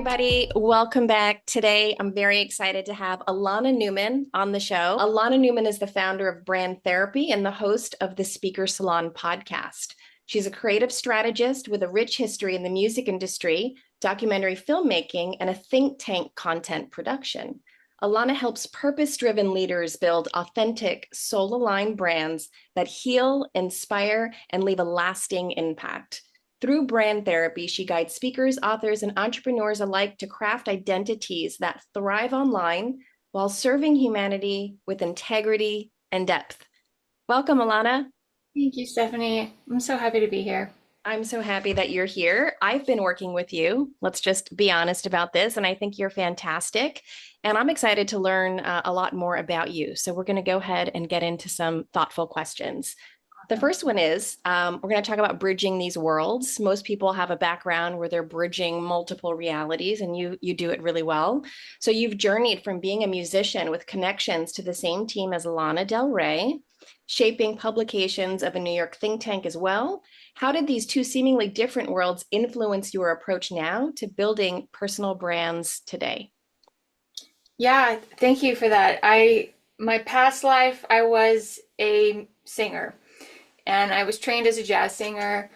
everybody. Welcome back. Today, I'm very excited to have Alana Newman on the show. Alana Newman is the founder of Brand Therapy and the host of the Speaker Salon podcast. She's a creative strategist with a rich history in the music industry, documentary filmmaking, and a think tank content production. Alana helps purpose-driven leaders build authentic, soul-aligned brands that heal, inspire, and leave a lasting impact. Through brand therapy, she guides speakers, authors, and entrepreneurs alike to craft identities that thrive online while serving humanity with integrity and depth. Welcome, Alana. Thank you, Stephanie. I'm so happy to be here. I'm so happy that you're here. I've been working with you. Let's just be honest about this. And I think you're fantastic. And I'm excited to learn a lot more about you. So we're going to go ahead and get into some thoughtful questions. The first one is we're going to talk about bridging these worlds. Most people have a background where they're bridging multiple realities, and you do it really well. So you've journeyed from being a musician with connections to the same team as Lana Del Rey, shaping publications of a New York think tank as well. How did these two seemingly different worlds influence your approach now to building personal brands today? Yeah, thank you for that. My past life, I was a singer, and I was trained as a jazz singer.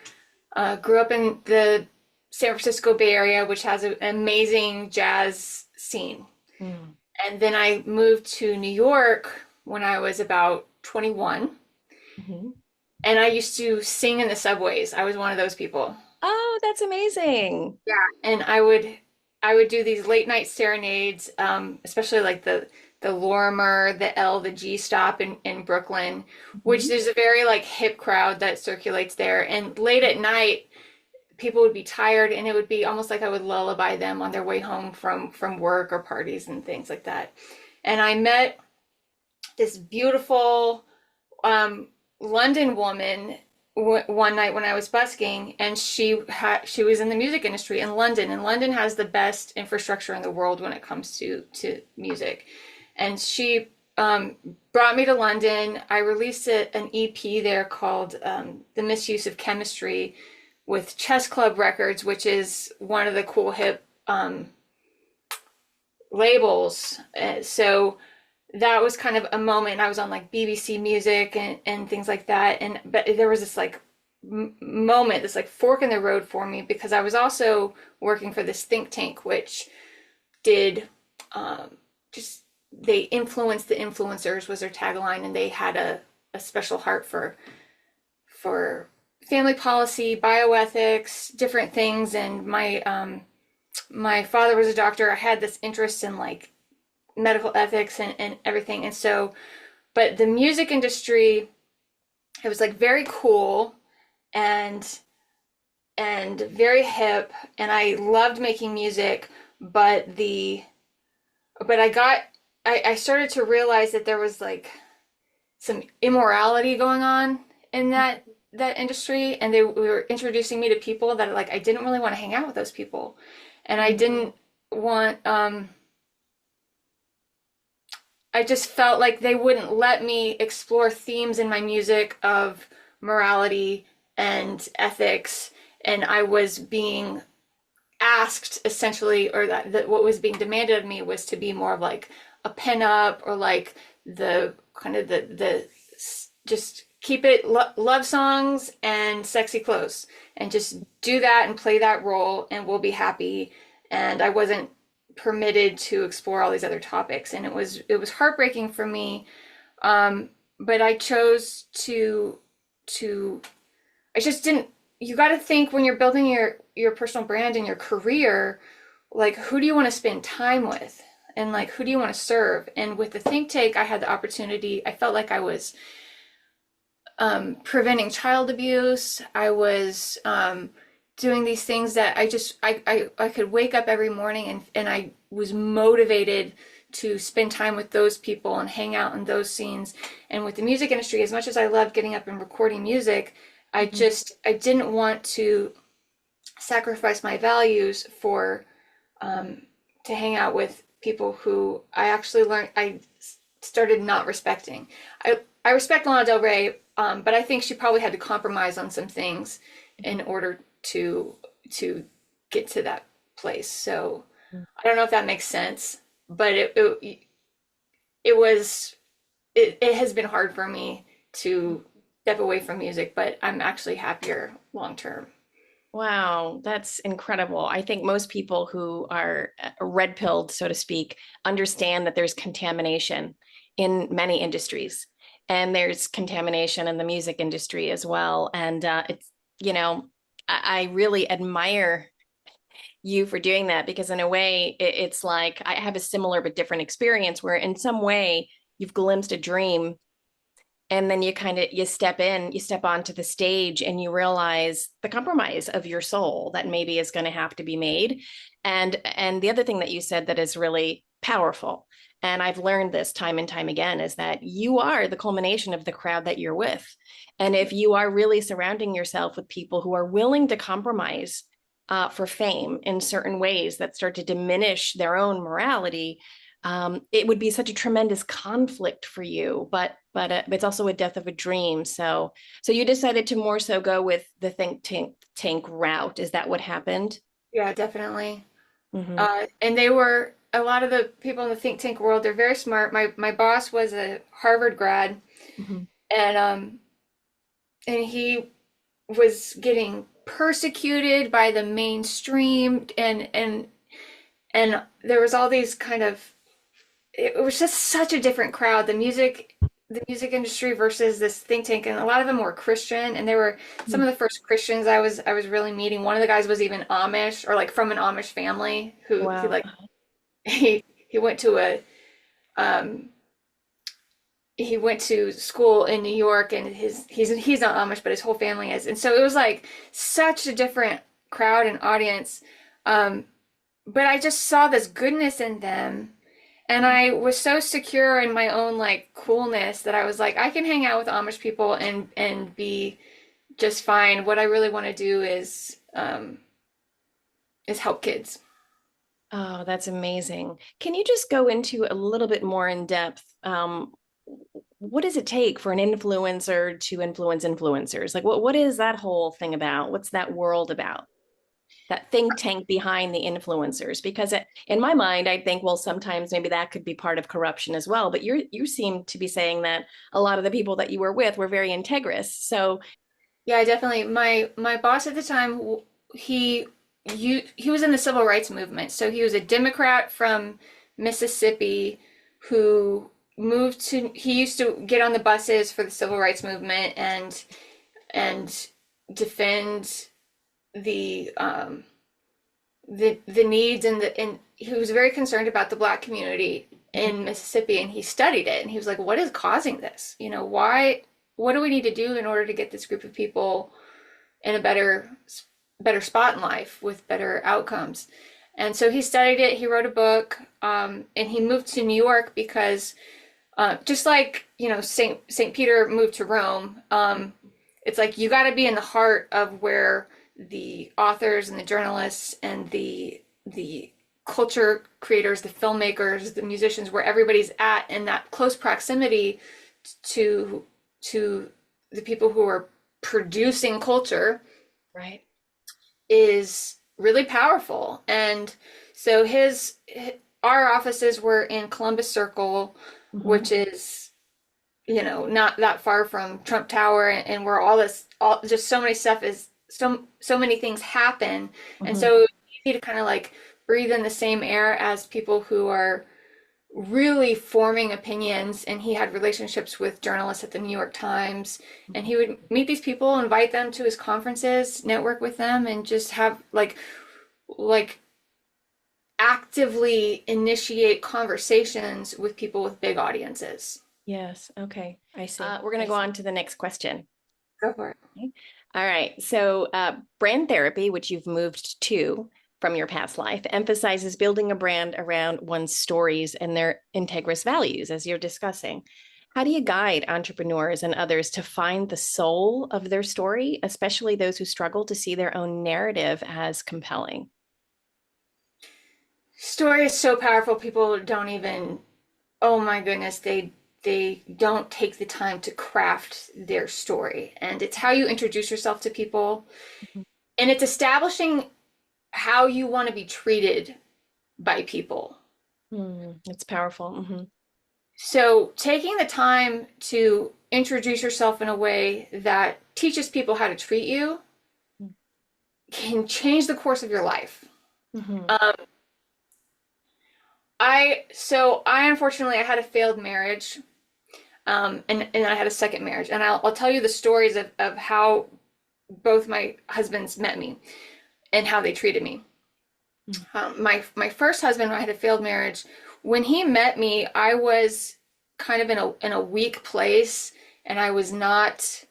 Grew up in the San Francisco Bay Area, which has an amazing jazz scene. Mm. And then I moved to New York when I was about 21, Mm-hmm. and I used to sing in the subways. I was one of those people. Oh, that's amazing. Yeah, and I would do these late night serenades, especially like the Lorimer, the L, the G stop in Brooklyn, which Mhm. there's a very like hip crowd that circulates there. And late at night, people would be tired, and it would be almost like I would lullaby them on their way home from work or parties and things like that. And I met this beautiful London woman one night when I was busking, and she was in the music industry in London, and London has the best infrastructure in the world when it comes to music. And she brought me to London. I released an EP there called The Misuse of Chemistry with Chess Club Records, which is one of the cool hip labels. So that was kind of a moment. I was on like BBC Music and things like that. But there was this like moment, this like fork in the road for me, because I was also working for this think tank, which did just they influenced the influencers was their tagline, and they had a special heart for family policy, bioethics, different things. And my father was a doctor. I had this interest in like medical ethics and everything. And so, but the music industry, it was like very cool and very hip, and I loved making music, but I started to realize that there was like some immorality going on in that industry, and they were introducing me to people that like I didn't really want to hang out with those people, and I didn't want I just felt like they wouldn't let me explore themes in my music of morality and ethics, and I was being asked essentially, or that what was being demanded of me was to be more of like a pinup, or like the kind of the just keep it love songs and sexy clothes, and just do that and play that role, and we'll be happy. And I wasn't permitted to explore all these other topics, and it was heartbreaking for me. But I chose to I just didn't. You got to think when you're building your personal brand and your career, like who do you want to spend time with, and like who do you want to serve? And with the think tank, I had the opportunity. I felt like I was preventing child abuse. I was doing these things that I could wake up every morning, and I was motivated to spend time with those people and hang out in those scenes. And with the music industry, as much as I loved getting up and recording music, I didn't want to sacrifice my values for to hang out with people who I started not respecting. I respect Lana Del Rey, but I think she probably had to compromise on some things in order to get to that place. So I don't know if that makes sense, but it was it has been hard for me to step away from music, but I'm actually happier long term. Wow, that's incredible. I think most people who are red pilled, so to speak, understand that there's contamination in many industries, and there's contamination in the music industry as well. And it's, you know, I really admire you for doing that because, in a way, it's like I have a similar but different experience where, in some way, you've glimpsed a dream and then you kind of you step onto the stage and you realize the compromise of your soul that maybe is going to have to be made. And the other thing that you said that is really powerful, and I've learned this time and time again, is that you are the culmination of the crowd that you're with. And if you are really surrounding yourself with people who are willing to compromise for fame in certain ways that start to diminish their own morality, it would be such a tremendous conflict for you, but it's also a death of a dream. So you decided to more so go with the think tank route. Is that what happened? Yeah, definitely. Mm-hmm. And they were a lot of the people in the think tank world. They're very smart. My boss was a Harvard grad, Mm-hmm. and he was getting persecuted by the mainstream, and there was all these kind of, it was just such a different crowd. The music industry versus this think tank, and a lot of them were Christian, and they were some of the first Christians I was really meeting. One of the guys was even Amish, or like from an Amish family, who he Wow. like he went to a um he went to school in New York, and he's not Amish, but his whole family is. And so it was like such a different crowd and audience. Um, but I just saw this goodness in them. And I was so secure in my own like coolness that I was like, I can hang out with Amish people and be just fine. What I really want to do is help kids. Oh, that's amazing. Can you just go into a little bit more in depth? What does it take for an influencer to influence influencers? Like, what is that whole thing about? What's that world about? That think tank behind the influencers? Because in my mind, I think, well, sometimes maybe that could be part of corruption as well. But you seem to be saying that a lot of the people that you were with were very integrous. So, Yeah, definitely. My boss at the time, he he was in the civil rights movement. So he was a Democrat from Mississippi who he used to get on the buses for the civil rights movement and defend the the needs, and he was very concerned about the Black community in Mississippi, and he studied it, and he was like, what is causing this? What do we need to do in order to get this group of people in a better spot in life with better outcomes? And so he studied it, he wrote a book, and he moved to New York because just like, Saint Peter moved to Rome, it's like you got to be in the heart of where the authors and the journalists and the culture creators, the filmmakers, the musicians, where everybody's at in that close proximity to the people who are producing culture right. is really powerful. And so our offices were in Columbus Circle, Mm-hmm. which is, not that far from Trump Tower, and where all just so many stuff is, so many things happen. And Mm-hmm. so it's easy to kind of like breathe in the same air as people who are really forming opinions. And he had relationships with journalists at the New York Times, and he would meet these people, invite them to his conferences, network with them, and just have like actively initiate conversations with people with big audiences. Yes. Okay. I see. We're going to go on to the next question. Go for it. Okay. All right. So, brand therapy, which you've moved to from your past life, emphasizes building a brand around one's stories and their integrous values, as you're discussing. How do you guide entrepreneurs and others to find the soul of their story, especially those who struggle to see their own narrative as compelling? Story is so powerful. People don't even, oh my goodness, they don't take the time to craft their story. And it's how you introduce yourself to people. And it's establishing how you want to be treated by people. It's powerful. So taking the time to introduce yourself in a way that teaches people how to treat you can change the course of your life. Mm-hmm. Um, I unfortunately I had a failed marriage, and I had a second marriage, and I'll tell you the stories of how both my husbands met me and how they treated me. My first husband, I had a failed marriage. When he met me, I was kind of in a weak place, and I was not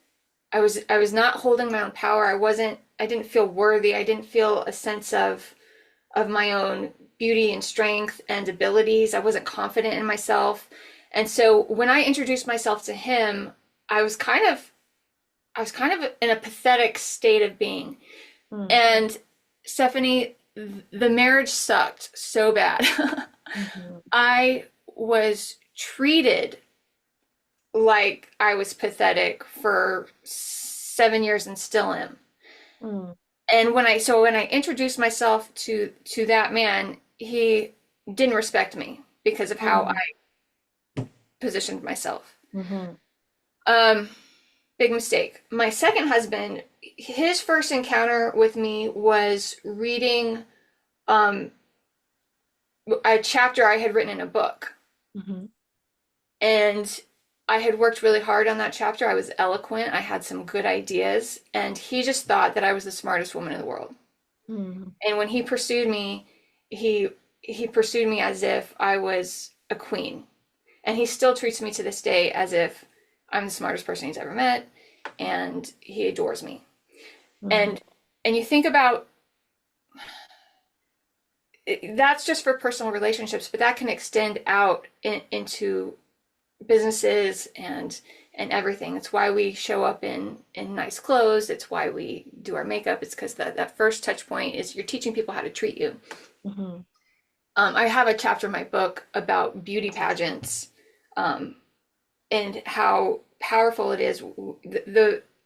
holding my own power. I didn't feel worthy. I didn't feel a sense of my own beauty and strength and abilities. I wasn't confident in myself. And so when I introduced myself to him, I was kind of in a pathetic state of being. Mm-hmm. And Stephanie, the marriage sucked so bad. I was treated like I was pathetic for 7 years and still am. Mm. And when I introduced myself to that man, he didn't respect me because of how I positioned myself. Mm-hmm. Um, Big mistake. My second husband, his first encounter with me was reading um, a chapter I had written in a book. Mm-hmm. And I had worked really hard on that chapter. I was eloquent. I had some good ideas. And he just thought that I was the smartest woman in the world. Mm-hmm. And when he pursued me, he he pursued me as if I was a queen. And he still treats me to this day as if I'm the smartest person he's ever met, and he adores me. Mm-hmm. And you think about that's just for personal relationships, but that can extend out into businesses and everything. It's why we show up in nice clothes. It's why we do our makeup. It's because that first touch point is you're teaching people how to treat you. Mm-hmm. I have a chapter in my book about beauty pageants, and how powerful it is.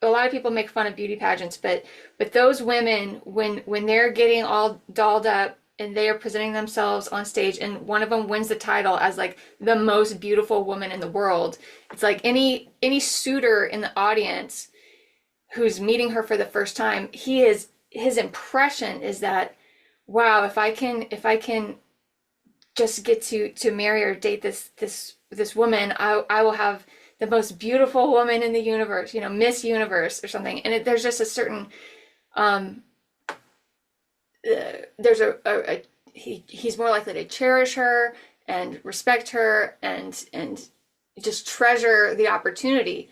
A lot of people make fun of beauty pageants, but those women, when they're getting all dolled up and they are presenting themselves on stage, and one of them wins the title as like the most beautiful woman in the world, it's like any suitor in the audience who's meeting her for the first time, his impression is that, wow, if I can just get to marry or date this woman, I will have the most beautiful woman in the universe, Miss Universe or something. And there's just a certain there's he's more likely to cherish her and respect her and just treasure the opportunity,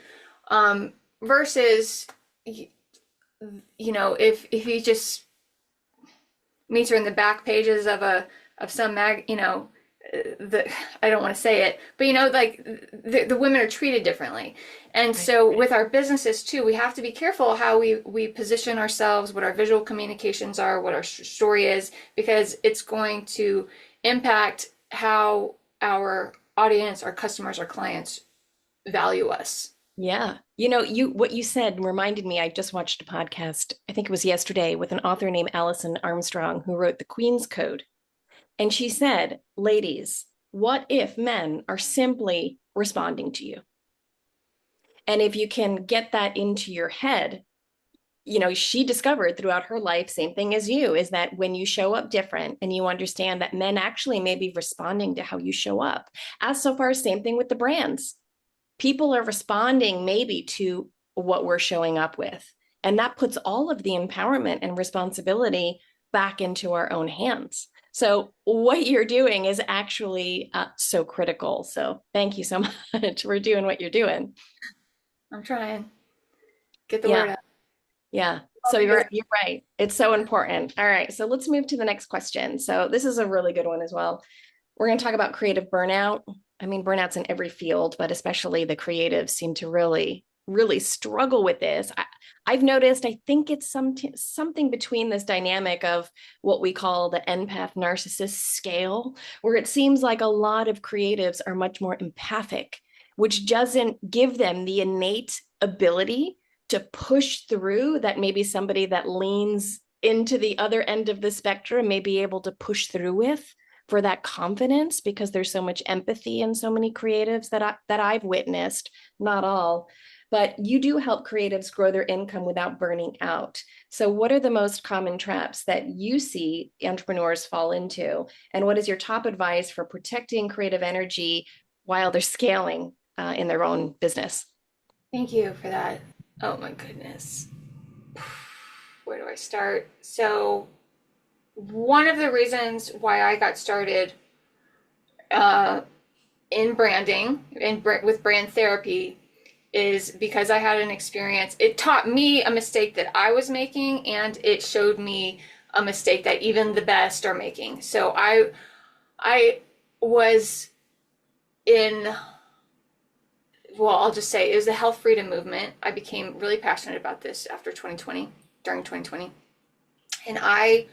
versus if he just meets her in the back pages of some I don't want to say it, but like the women are treated differently. And so with our businesses too, we have to be careful how we position ourselves, what our visual communications are, what our story is, because it's going to impact how our audience, our customers, our clients value us. Yeah. What you said reminded me, I just watched a podcast, I think it was yesterday, with an author named Alison Armstrong, who wrote The Queen's Code. And she said, ladies, what if men are simply responding to you? And if you can get that into your head, she discovered throughout her life, same thing as you, is that when you show up different and you understand that men actually may be responding to how you show up, as so far, same thing with the brands. People are responding maybe to what we're showing up with. And that puts all of the empowerment and responsibility back into our own hands. So what you're doing is actually so critical. So thank you so much for doing what you're doing. I'm trying. Get the word Yeah. out. Yeah. So you're right. It's so important. All right. So let's move to the next question. So this is a really good one as well. We're going to talk about creative burnout. I mean, burnout's in every field, but especially the creatives seem to really, really struggle with this. I've noticed, I think it's something between this dynamic of what we call the empath narcissist scale, where it seems like a lot of creatives are much more empathic, which doesn't give them the innate ability to push through that maybe somebody that leans into the other end of the spectrum may be able to push through with. for that confidence, because there's so much empathy in so many creatives that I've witnessed, not all, but you do help creatives grow their income without burning out. So what are the most common traps that you see entrepreneurs fall into? And what is your top advice for protecting creative energy while they're scaling in their own business? Thank you for that. Oh my goodness. Where do I start? So, one of the reasons why I got started uh, in branding and with brand therapy is because I had an experience. It taught me a mistake that I was making, and it showed me a mistake that even the best are making. So I was in, well, I'll just say it was the health freedom movement. I became really passionate about this after 2020, during 2020. And I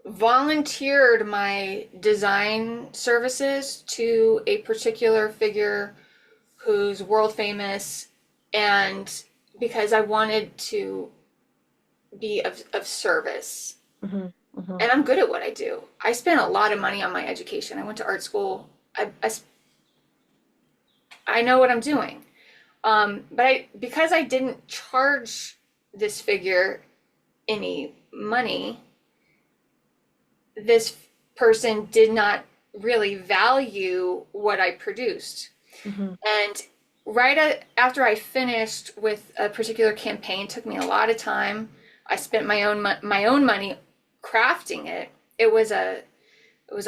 volunteered my design services to a particular figure who's world famous, and because I wanted to be of service. Mm-hmm, mm-hmm. And I'm good at what I do. I spent a lot of money on my education. I went to art school. I know what I'm doing. But because I didn't charge this figure any money, this person did not really value what I produced. Mm-hmm. And after I finished with a particular campaign, it took me a lot of time. I spent my own money crafting it. It was a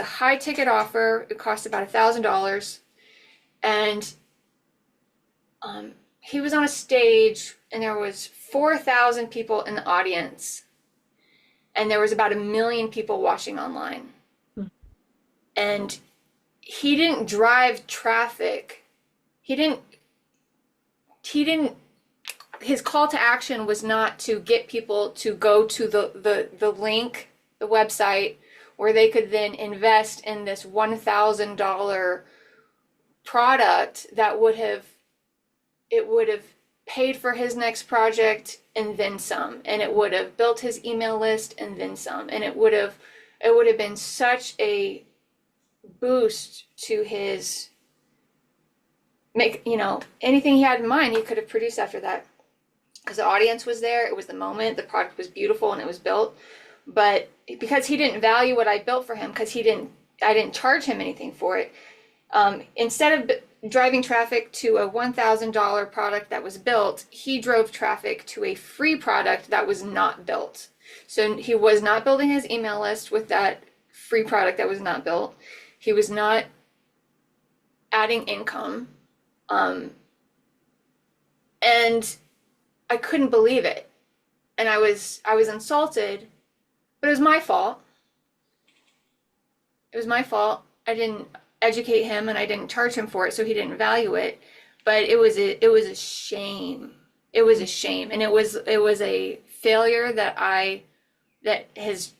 high ticket offer. It cost about $1,000, and he was on a stage, and there was 4,000 people in the audience, and there was about 1 million people watching online. Mm-hmm. And he didn't drive traffic. He didn't, his call to action was not to get people to go to the link, the website, where they could then invest in this $1,000 product that would have paid for his next project and then some, and it would have built his email list and then some, and it would have been such a boost to his anything he had in mind he could have produced after that, because the audience was there, it was the moment, the product was beautiful, and it was built. But because he didn't value what I built for him, because I didn't charge him anything for it, instead of driving traffic to a $1,000 product that was built, he drove traffic to a free product that was not built. So he was not building his email list with that free product that was not built. He was not adding income. And I couldn't believe it. And I was insulted, but it was my fault. It was my fault. I didn't educate him, and I didn't charge him for it, so he didn't value it. But it was a shame. It was a shame, and it was a failure that has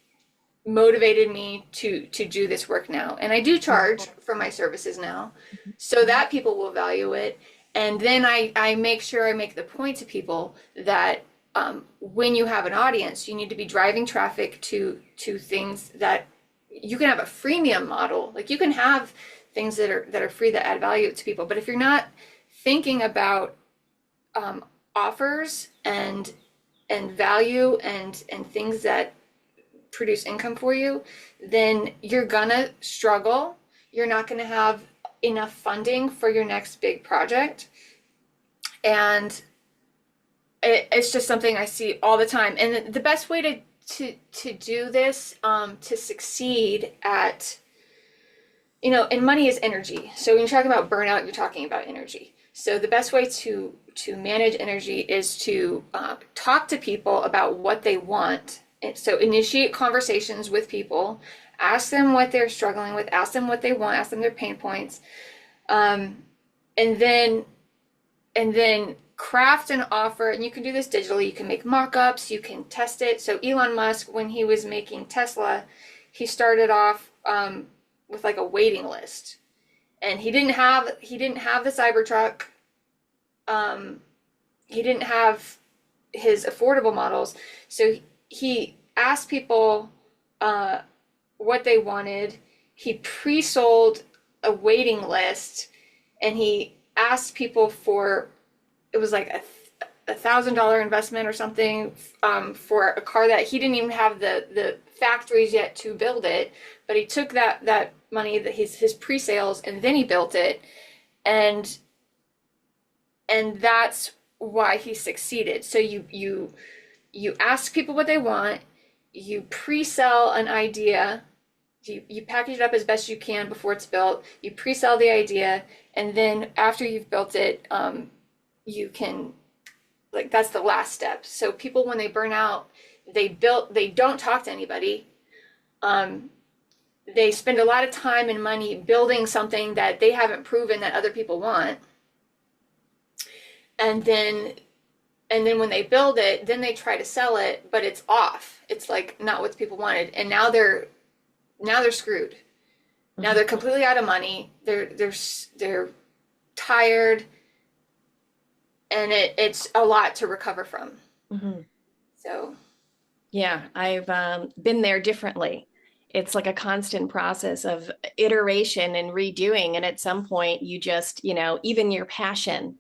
motivated me to do this work now. And I do charge for my services now, so that people will value it. And then I make sure I make the point to people that when you have an audience, you need to be driving traffic to things that you can have a freemium model. Like, you can have things that are free that add value to people. But if you're not thinking about offers and value and things that produce income for you, then you're gonna struggle. You're not gonna have enough funding for your next big project. And it's just something I see all the time. And the best way to do this, to succeed at, and money is energy. So when you're talking about burnout, you're talking about energy. So the best way to manage energy is to talk to people about what they want. So initiate conversations with people, ask them what they're struggling with, ask them what they want, ask them their pain points, and then craft an offer. And you can do this digitally. You can make mock-ups, you can test it. So Elon Musk, when he was making Tesla, he started off with like a waiting list, and he didn't have the Cybertruck. He didn't have his affordable models, so he asked people what they wanted. he pre-sold a waiting list, and he asked people for, it was like $1,000 investment or something, for a car that he didn't even have the factories yet to build it, but he took that money, that his pre-sales, and then he built it, and that's why he succeeded. So you ask people what they want, you pre-sell an idea, you package it up as best you can before it's built, you pre-sell the idea, and then after you've built it, you can, like, that's the last step. So people, when they burn out, they don't talk to anybody. They spend a lot of time and money building something that they haven't proven that other people want. And then when they build it, then they try to sell it, but it's off. It's like not what people wanted. And now they're screwed. Now they're completely out of money. They're tired, and it's a lot to recover from. So Yeah, I've been there differently. It's like a constant process of iteration and redoing. And at some point, you just, even your passion,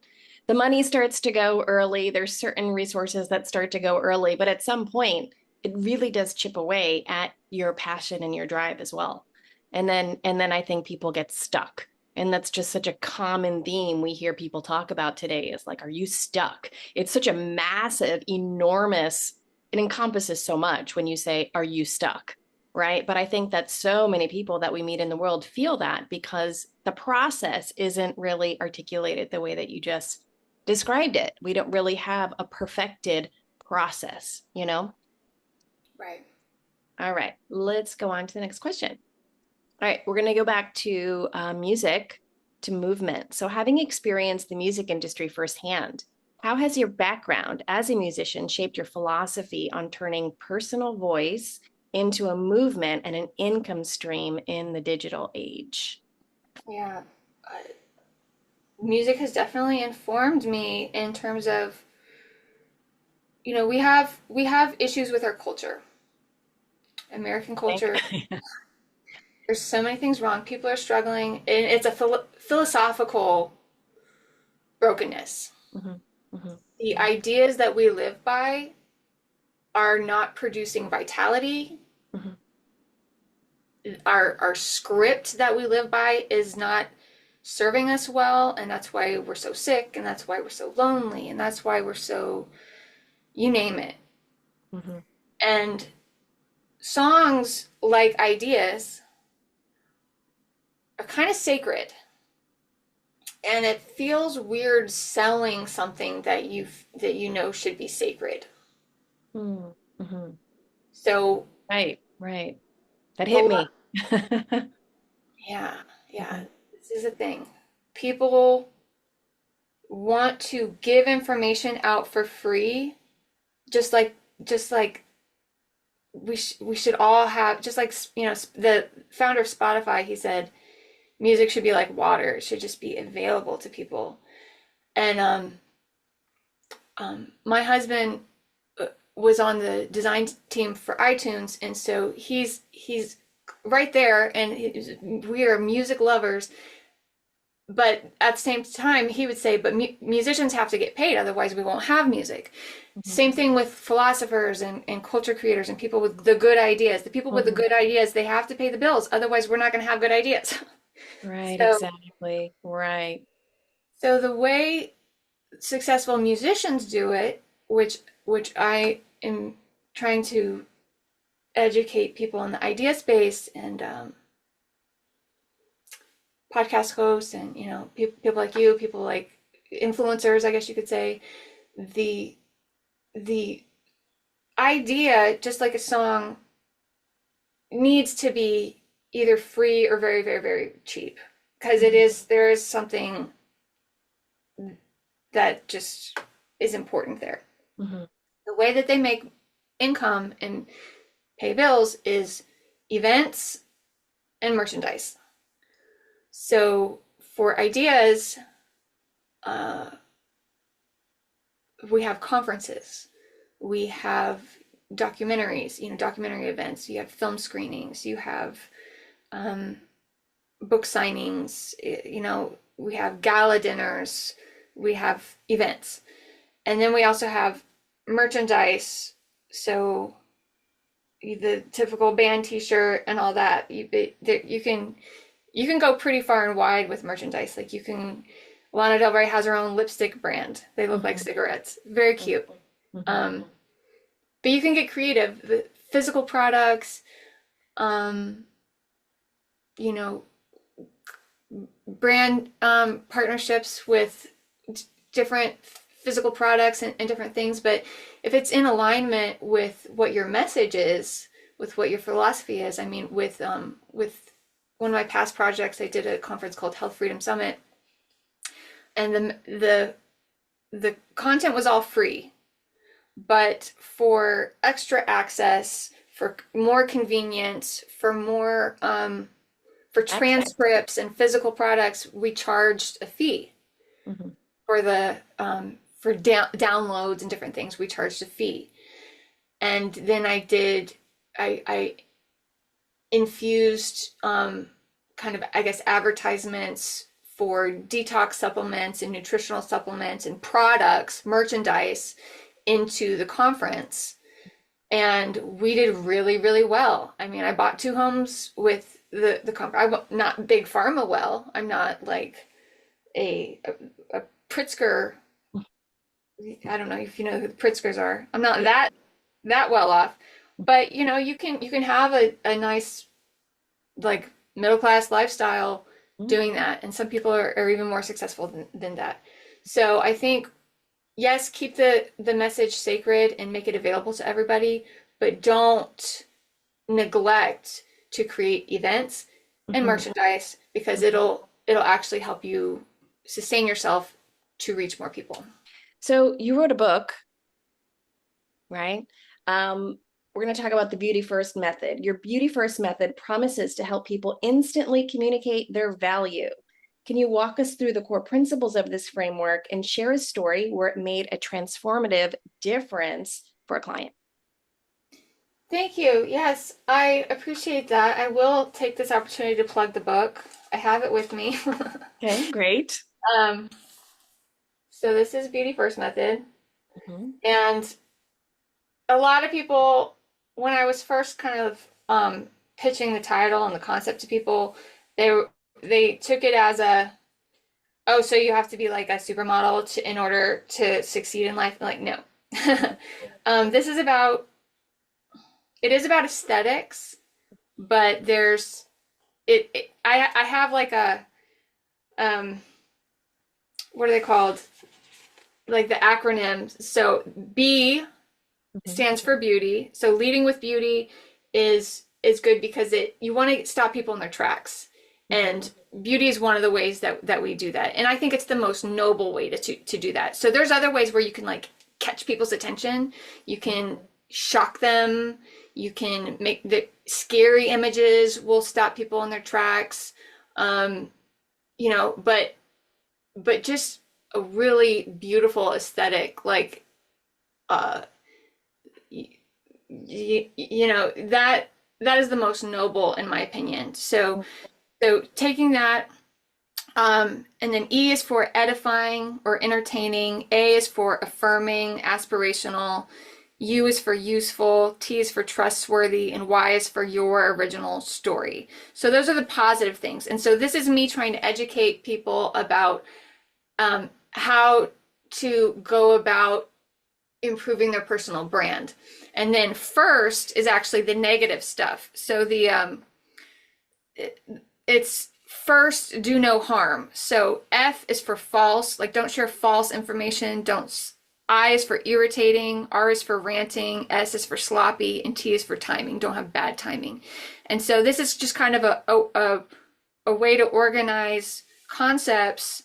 the money starts to go early. There's certain resources that start to go early, but at some point, it really does chip away at your passion and your drive as well. And then I think people get stuck. And that's just such a common theme we hear people talk about today is like, are you stuck? It's such a massive, enormous, it encompasses so much when you say, are you stuck? Right. But I think that so many people that we meet in the world feel that because the process isn't really articulated the way that you just described it. We don't really have a perfected process, right. All right, let's go on to the next question. All right, we're going to go back to music, to movement. So having experienced the music industry firsthand, how has your background as a musician shaped your philosophy on turning personal voice into a movement and an income stream in the digital age? Yeah. Music has definitely informed me in terms of, we have issues with our culture, American culture. There's so many things wrong. People are struggling, and it's a philosophical brokenness. The ideas that we live by are not producing vitality. Our script that we live by is not serving us well, and that's why we're so sick, and that's why we're so lonely, and that's why we're so, you name it. And songs like Ideas are kind of sacred, and it feels weird selling something that should be sacred. So right, that hit me. Yeah, this is a thing. People want to give information out for free, just like we should all have, just like, the founder of Spotify, he said music should be like water. It should just be available to people. And my husband was on the design team for iTunes, and so he's right there, and we are music lovers. But at the same time, he would say, but musicians have to get paid, otherwise we won't have music. Same thing with philosophers and culture creators and people with the good ideas. The people with the good ideas, they have to pay the bills, otherwise we're not going to have good ideas. Right, So, exactly. Right. so the way successful musicians do it, which I am trying to educate people in the idea space, and podcast hosts, and people like you, people like influencers, I guess you could say, the idea, just like a song, needs to be either free or very, very, very cheap, because there is something that just is important there. The way that they make income and pay bills is events and merchandise. So for Ideas, we have conferences, we have documentaries, documentary events, you have film screenings, you have book signings, we have gala dinners, we have events. And then we also have merchandise. So the typical band t-shirt and all that. You can go pretty far and wide with merchandise. Like Lana Del Rey has her own lipstick brand. They look like cigarettes. Very cute. But you can get creative. The physical products, brand partnerships with different physical products and different things. But if it's in alignment with what your message is, with what your philosophy is, I mean, with one of my past projects, I did a conference called Health Freedom Summit, and the content was all free, but for extra access, for more convenience, for more for transcripts and physical products, we charged a fee. For the for downloads and different things, we charged a fee. And then I infused kind of, I guess, advertisements for detox supplements and nutritional supplements and products, merchandise into the conference. And we did really, really well. I mean, I bought 2 homes with the conference. I'm not big pharma well. I'm not like a Pritzker. I don't know if you know who the Pritzkers are. I'm not that well off, but you can have a nice like middle class lifestyle doing that, and some people are even more successful than that. So I think, yes, keep the message sacred and make it available to everybody, but don't neglect to create events and merchandise, because it'll actually help you sustain yourself to reach more people. So you wrote a book, right? We're going to talk about the Beauty First method. Your Beauty First method promises to help people instantly communicate their value. Can you walk us through the core principles of this framework and share a story where it made a transformative difference for a client? Thank you. Yes, I appreciate that. I will take this opportunity to plug the book. I have it with me. Okay, great. So this is Beauty First Method. And a lot of people, when I was first kind of pitching the title and the concept to people, they took it as oh, so you have to be like a supermodel in order to succeed in life. I'm like, no. This is about, it is about aesthetics, but there's, I have like a, what are they called? Like the acronyms. So B stands for beauty. So leading with beauty is good because you want to stop people in their tracks. And beauty is one of the ways that we do that. And I think it's the most noble way to do that. So there's other ways where you can like catch people's attention. You can shock them. You can make the scary images will stop people in their tracks. But just a really beautiful aesthetic, like, that is the most noble in my opinion. So taking that, and then E is for edifying or entertaining, A is for affirming, aspirational, U is for useful, T is for trustworthy, and Y is for your original story. So those are the positive things. And so this is me trying to educate people about how to go about improving their personal brand. And then first is actually the negative stuff. So it's first, do no harm. So F is for false, like don't share false information. I is for irritating, R is for ranting, S is for sloppy, and T is for timing. Don't have bad timing. And so this is just kind of a way to organize concepts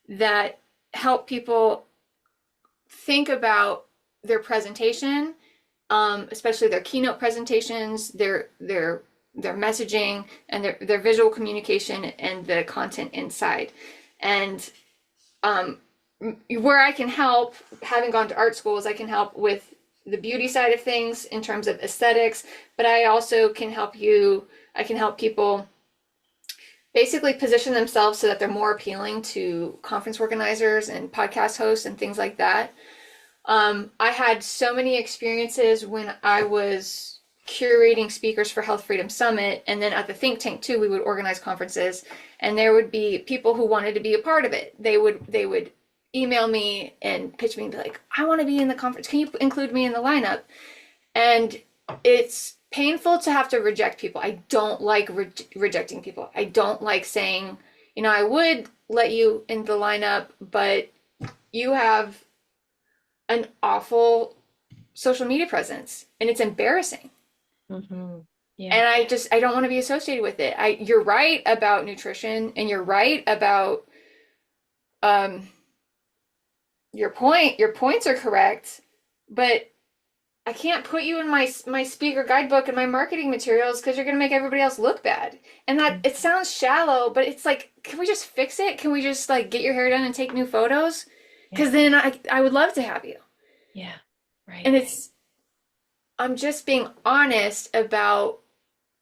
that help people think about their presentation, especially their keynote presentations, their messaging, and their visual communication and the content inside. And where I can help, having gone to art school, is I can help with the beauty side of things in terms of aesthetics, but I also can help people basically position themselves so that they're more appealing to conference organizers and podcast hosts and things like that. I had so many experiences when I was curating speakers for Health Freedom Summit, and then at the think tank too, we would organize conferences, and there would be people who wanted to be a part of it. They would email me and pitch me and be like, I want to be in the conference. Can you include me in the lineup? And it's painful to have to reject people. I don't like rejecting people. I don't like saying, I would let you in the lineup, but you have an awful social media presence and it's embarrassing. Mm-hmm. Yeah. And I don't want to be associated with it. You're right about nutrition and you're right about your points are correct, but I can't put you in my speaker guidebook and my marketing materials because you're going to make everybody else look bad. And that it sounds shallow, but it's like, can we just fix it? Can we just like get your hair done and take new photos? Because then I would love to have you. Yeah. Right. And I'm just being honest about,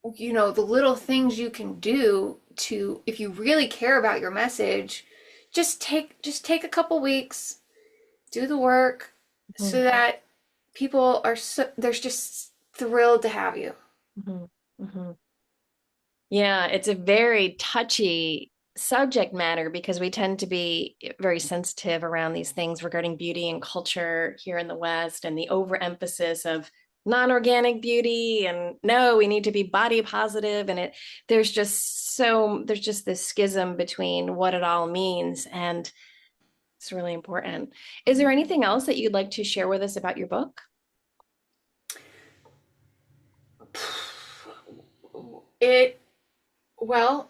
the little things you can do to, if you really care about your message, just take a couple weeks, do the work so that people they're just thrilled to have you. Mm-hmm. Mm-hmm. Yeah, it's a very touchy subject matter because we tend to be very sensitive around these things regarding beauty and culture here in the West and the overemphasis of non-organic beauty and no, we need to be body positive and there's just this schism between what it all means and it's really important. Is there anything else that you'd like to share with us about your book? Well,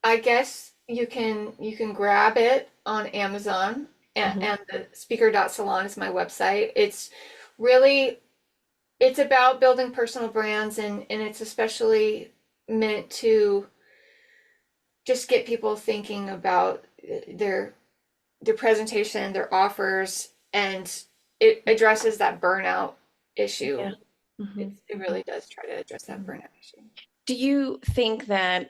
I guess you can grab it on Amazon and the speaker.salon is my website. It's about building personal brands and it's especially meant to just get people thinking about their presentation, their offers, and it addresses that burnout issue. Yeah. Mm-hmm. It really does try to address that burnout issue. Do you think that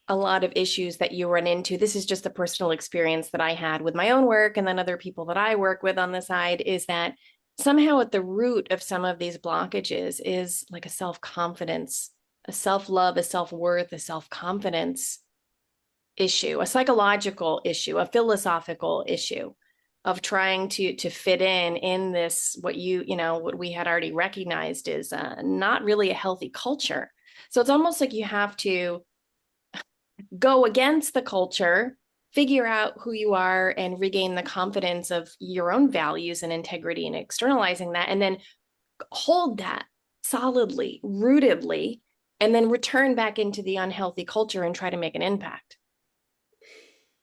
a lot of issues that you run into, this is just a personal experience that I had with my own work and then other people that I work with on the side, is that somehow at the root of some of these blockages is like a self-confidence, a self-love, a self-worth, a self-confidence issue, a psychological issue, a philosophical issue of trying to fit in this what we had already recognized is not really a healthy culture. So it's almost like you have to go against the culture, figure out who you are and regain the confidence of your own values and integrity and externalizing that, and then hold that solidly, rootedly, and then return back into the unhealthy culture and try to make an impact.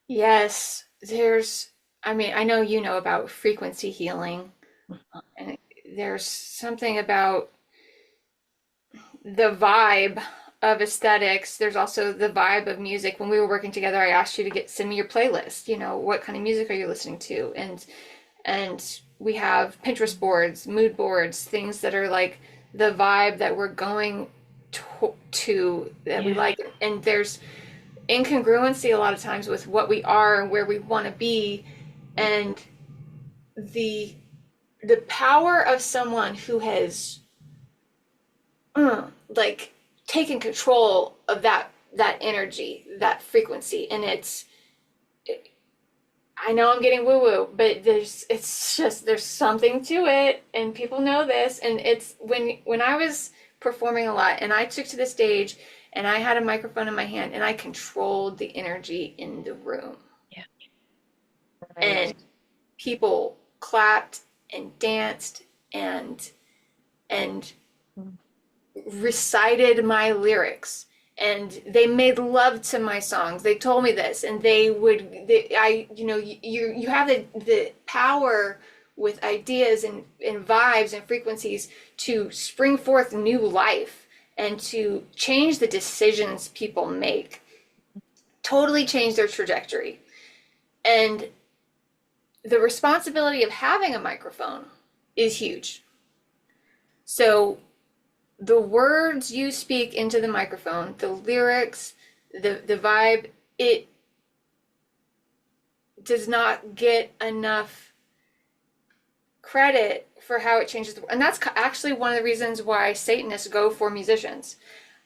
Yes, I know you know about frequency healing, and there's something about the vibe of aesthetics. There's also the vibe of music. When we were working together, I asked you to send me your playlist. What kind of music are you listening to? And we have Pinterest boards, mood boards, things that are like the vibe that we're going to that we like. And there's incongruency a lot of times with what we are and where we want to be, and the power of someone who has like taken control of that energy, that frequency. And I know I'm getting woo woo, but there's something to it, and people know this. And it's when I was performing a lot and I took to the stage and I had a microphone in my hand and I controlled the energy in the room. Yeah. Right. And people clapped and danced and recited my lyrics, and they made love to my songs. They told me this, and you have the power with ideas and vibes and frequencies to spring forth new life and to change the decisions people make, totally change their trajectory. And the responsibility of having a microphone is huge. So the words you speak into the microphone, the lyrics, The vibe, it does not get enough credit for how it changes the world. And that's actually one of the reasons why Satanists go for musicians,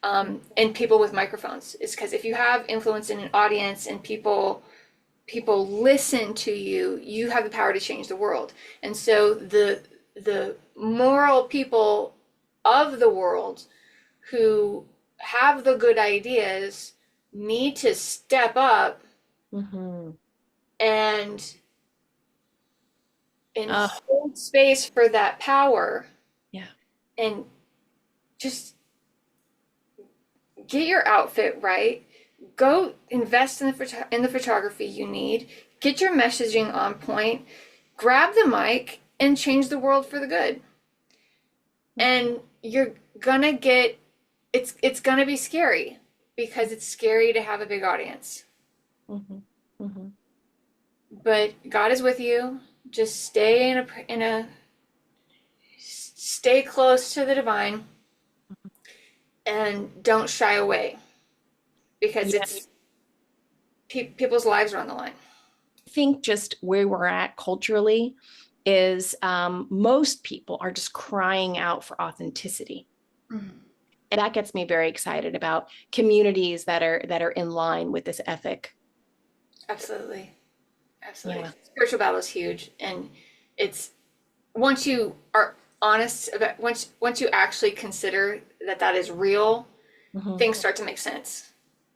and people with microphones, is because if you have influence in an audience and people listen to you, you have the power to change the world. And so the moral people of the world who have the good ideas need to step up Mm-hmm. and Oh, hold space for that power, yeah. and just get your outfit right. Go invest in the photography you need. Get your messaging on point. Grab the mic and change the world for the good. And you're gonna get it's gonna be scary, because it's scary to have a big audience. Mm-hmm. Mm-hmm. But God is with you. Just stay in a stay close to the divine, and don't shy away, because Yeah. it's people's lives are on the line. I think just where we're at culturally is most people are just crying out for authenticity. Mhm. And that gets me very excited about communities that are in line with this ethic. Absolutely. Absolutely. Yeah. Spiritual battle is huge. And it's, once you are honest about, once you actually consider that that is real, Mm-hmm. things start to make sense.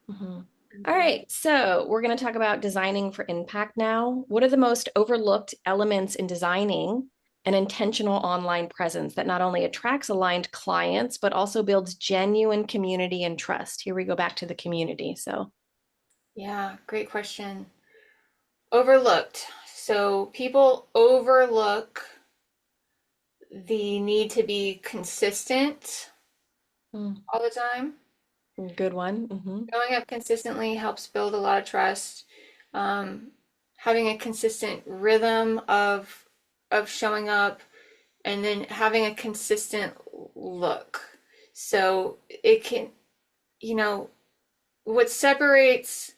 Mm-hmm. All right, so we're going to talk about designing for impact now. What are the most overlooked elements in designing an intentional online presence that not only attracts aligned clients, but also builds genuine community and trust? Here we go back to the community. So, Yeah, great question. Overlooked. So people overlook the need to be consistent all the time. good one. Mm-hmm. Showing up consistently helps build a lot of trust. Um, Having a consistent rhythm of showing up, and then having a consistent look. So it can, you know, what separates,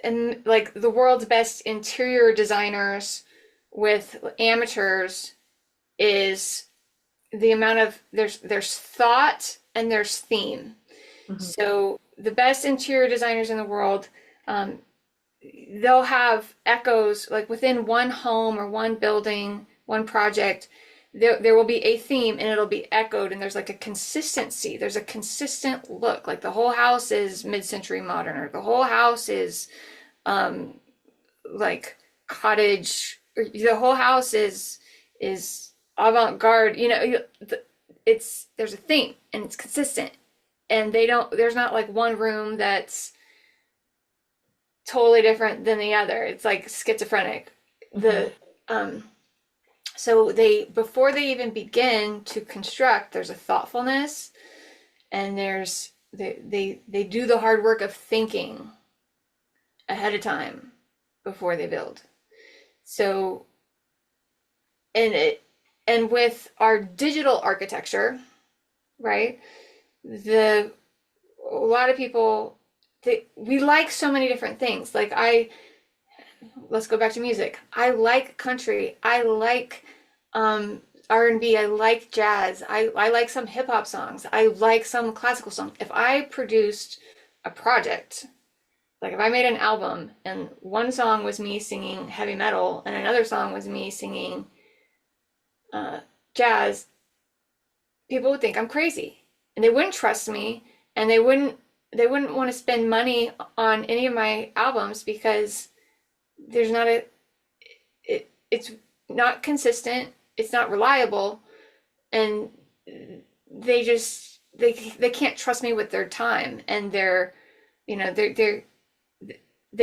and like, the world's best interior designers with amateurs is the amount of, there's thought and there's theme. Mm-hmm. So the best interior designers in the world, um, they'll have echoes, like within one home or one building, one project. There will be a theme, and it'll be echoed, and there's like a consistency. There's a consistent look. Like the whole house is mid-century modern, or the whole house is um, like cottage, or the whole house is avant-garde. It's, there's a theme, and it's consistent, and there's not like one room that's totally different than the other. It's like schizophrenic. Mm-hmm. The So they, before they even begin to construct, there's a thoughtfulness, and they do the hard work of thinking ahead of time before they build. So, and with our digital architecture, right? A lot of people, we like so many different things. Like, let's go back to music. I like country. I like R&B. I like jazz. I like some hip hop songs. I like some classical songs. If I produced a project, like if I made an album and one song was me singing heavy metal and another song was me singing jazz, people would think I'm crazy, and they wouldn't trust me, and they wouldn't want to spend money on any of my albums, because there's not it's not consistent, it's not reliable, and they can't trust me with their time, and they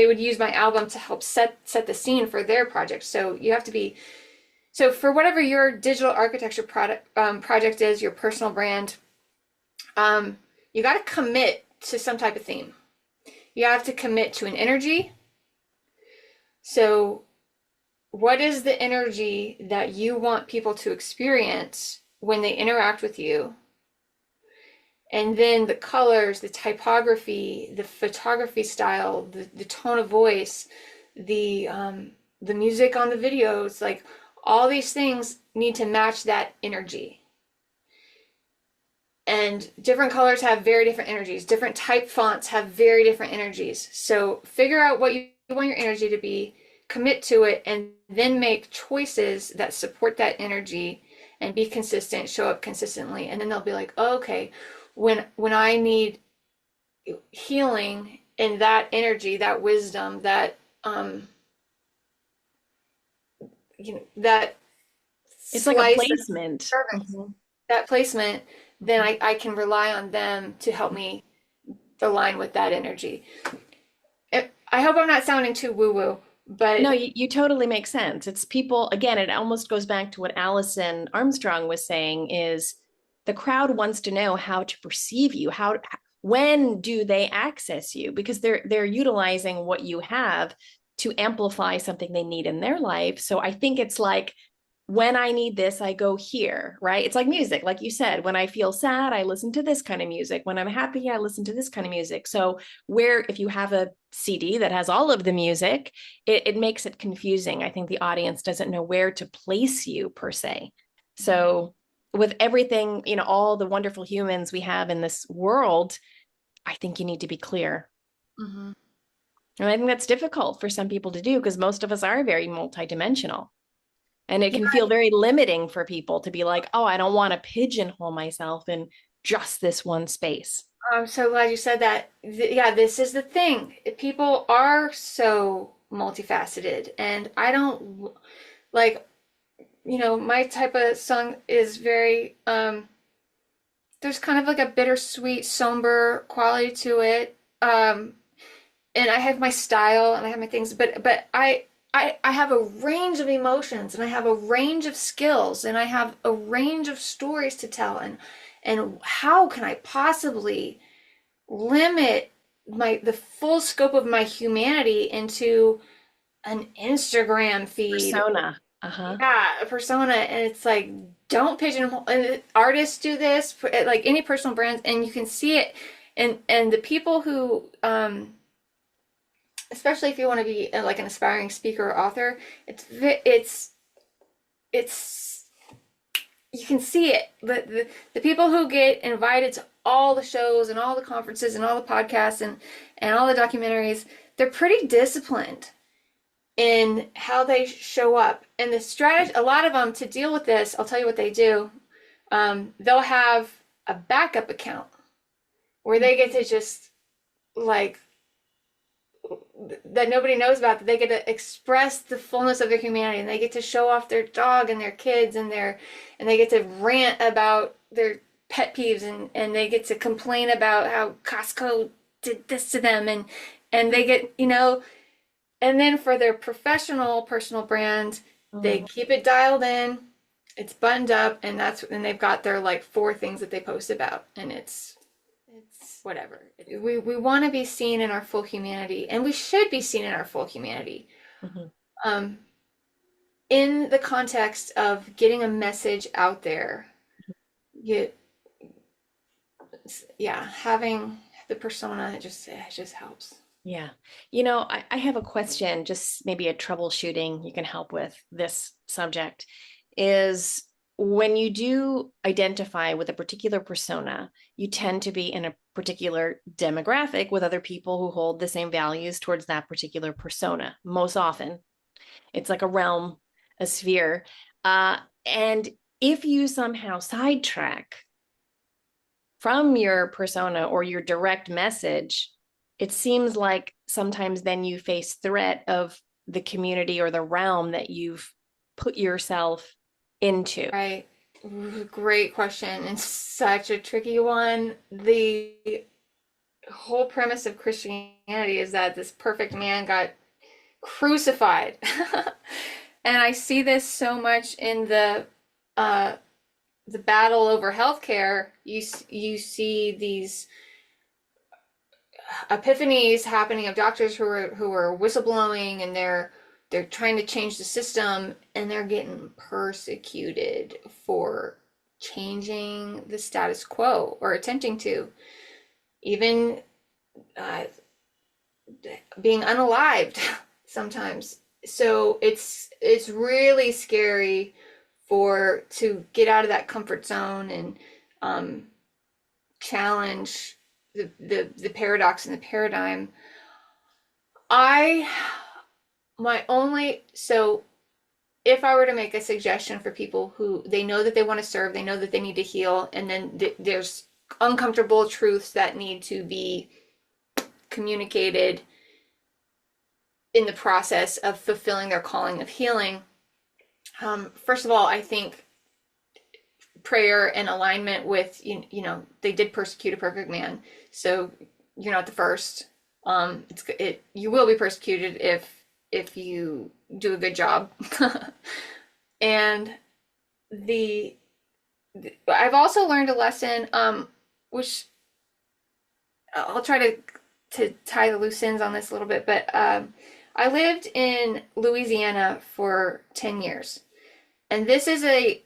would use my album to help set the scene for their project. So you have to be, so for whatever your digital architecture project is, your personal brand, you got to commit to some type of theme. You have to commit to an energy. So what is the energy that you want people to experience when they interact with you? And then the colors, the typography, the photography style, the tone of voice, the music on the videos, like all these things need to match that energy. And different colors have very different energies. Different type fonts have very different energies. So figure out what you want your energy to be, commit to it, and then make choices that support that energy and be consistent, show up consistently. And then they'll be like, oh, okay, when I need healing in that energy, that wisdom, that that It's like a slice of placement. service, Mhm. that placement, then I can rely on them to help me align with that energy. I hope I'm not sounding too woo-woo, No, but you totally make sense. It's people, again, it almost goes back to what Allison Armstrong was saying is the crowd wants to know how to perceive you, how when do they access you? Because they're utilizing what you have to amplify something they need in their life. So I think it's like when I need this, I go here, right? It's like music, like you said. When I feel sad, I listen to this kind of music. When I'm happy, I listen to this kind of music. So, where if you have a CD that has all of the music, it makes it confusing. I think the audience doesn't know where to place you per se. So, with everything, all the wonderful humans we have in this world, I think you need to be clear. Mhm. And I think that's difficult for some people to do because most of us are very multidimensional. And it Yeah, can feel very limiting for people to be like, oh, I don't want to pigeonhole myself in just this one space. I'm so glad you said that. Yeah, this is the thing. People are so multifaceted, and I don't like, my type of song is very there's kind of like a bittersweet, somber quality to it. And I have my style and I have my things, but I have a range of emotions and I have a range of skills and I have a range of stories to tell, and how can I possibly limit the full scope of my humanity into an Instagram feed? Persona. Uh-huh. Yeah, a persona. And it's like, don't pigeonhole. And artists do this, like any personal brands, and you can see it. And the people who, especially if you want to be like an aspiring speaker or author, it's you can see it. The people who get invited to all the shows and all the conferences and all the podcasts and all the documentaries, they're pretty disciplined in how they show up. And the strategy, a lot of them to deal with this, I'll tell you what they do. They'll have a backup account where they get to just like that nobody knows about, that they get to express the fullness of their humanity, and they get to show off their dog and their kids and they get to rant about their pet peeves, and they get to complain about how Costco did this to them, and they get, and then for their professional personal brand, they Mm. keep it dialed in, it's buttoned up, and they've got their like four things that they post about, and it's whatever. We want to be seen in our full humanity, and we should be seen in our full humanity. Mhm. Um, in the context of getting a message out there, you, yeah, having the persona, it just helps. Yeah. I have a question, just maybe a troubleshooting you can help with this subject is when you do identify with a particular persona, you tend to be in a particular demographic with other people who hold the same values towards that particular persona. Most often, it's like a realm, a sphere. And if you somehow sidetrack from your persona or your direct message, it seems like sometimes then you face threat of the community or the realm that you've put yourself into. Right. Great question, and such a tricky one. The whole premise of Christianity is that this perfect man got crucified. And I see this so much in the battle over healthcare. You see these epiphanies happening of doctors who are whistleblowing, and they're trying to change the system, and they're getting persecuted for changing the status quo or attempting to, even uh, being unalived sometimes. So it's really scary to get out of that comfort zone and challenge the paradox and the paradigm. I my only so if I were to make a suggestion for people who they know that they want to serve, they know that they need to heal, and then there's uncomfortable truths that need to be communicated in the process of fulfilling their calling of healing. First of all, I think prayer and alignment with, they did persecute a perfect man, so you're not the first. You will be persecuted if you do a good job. And I've also learned a lesson, which I'll try to tie the loose ends on this a little bit, but I lived in Louisiana for 10 years, and this is a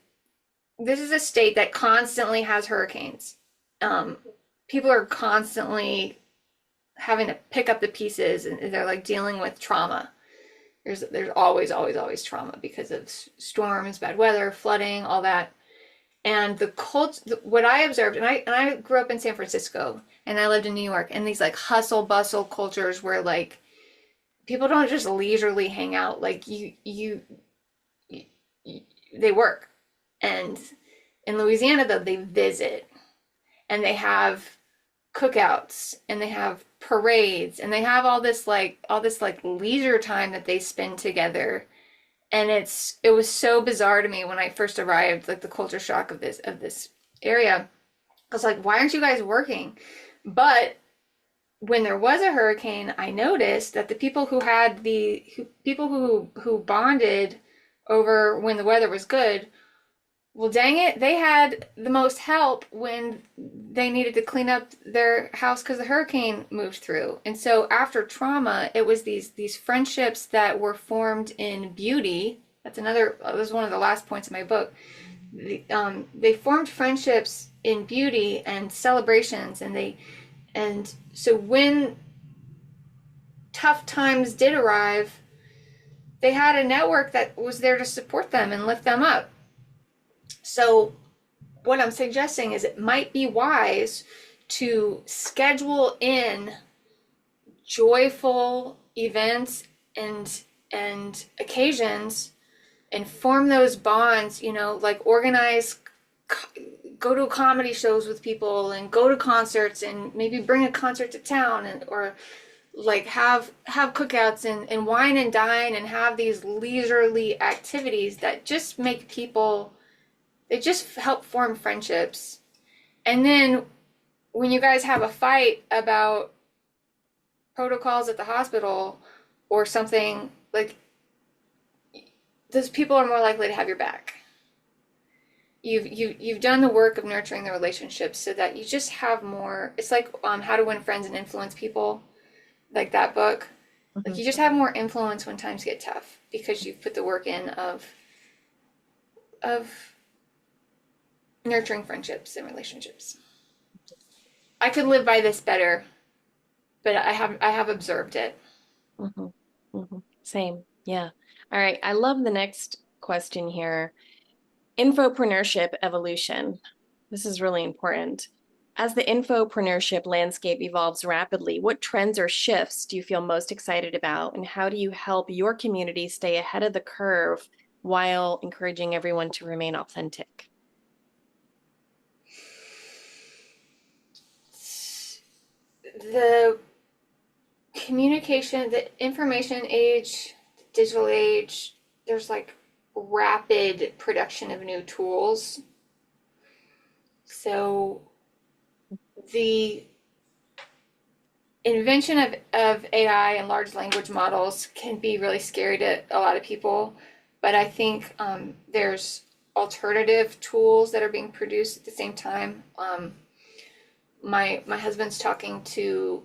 state that constantly has hurricanes. People are constantly having to pick up the pieces, and they're like dealing with trauma. There's always trauma because of storms, bad weather, flooding, all that. And what I observed, and I grew up in San Francisco, and I lived in New York, and these like hustle bustle cultures where like people don't just leisurely hang out. Like they work. And in Louisiana, though, they visit, and they have cookouts, and they have parades, and they have all this leisure time that they spend together. And it was so bizarre to me when I first arrived, like the culture shock of this area. I was like, why aren't you guys working? But when there was a hurricane, I noticed that the people who bonded over when the weather was good, well, dang it, they had the most help when they needed to clean up their house because the hurricane moved through. And so after trauma, it was these friendships that were formed in beauty. That was one of the last points in my book. They formed friendships in beauty and celebrations, and so when tough times did arrive, they had a network that was there to support them and lift them up. So what I'm suggesting is it might be wise to schedule in joyful events and occasions and form those bonds, like go to comedy shows with people and go to concerts and maybe bring a concert to town, or like have cookouts and wine and dine and have these leisurely activities that just make people, they just help form friendships. And then when you guys have a fight about protocols at the hospital or something, like, those people are more likely to have your back. You've done the work of nurturing the relationships so that you just have more. It's like How to Win Friends and Influence People, like that book. Mm-hmm. Like, you just have more influence when times get tough because you've put the work in of nurturing friendships and relationships. I could live by this better, but I have observed it. Mm-hmm. Mm-hmm. Same. Yeah. All right. I love the next question here. Infopreneurship evolution. This is really important. As the infopreneurship landscape evolves rapidly, what trends or shifts do you feel most excited about, and how do you help your community stay ahead of the curve while encouraging everyone to remain authentic? The communication, the information age, digital age, there's like rapid production of new tools. So the invention of AI and large language models can be really scary to a lot of people, but I think there's alternative tools that are being produced at the same time. My husband's talking to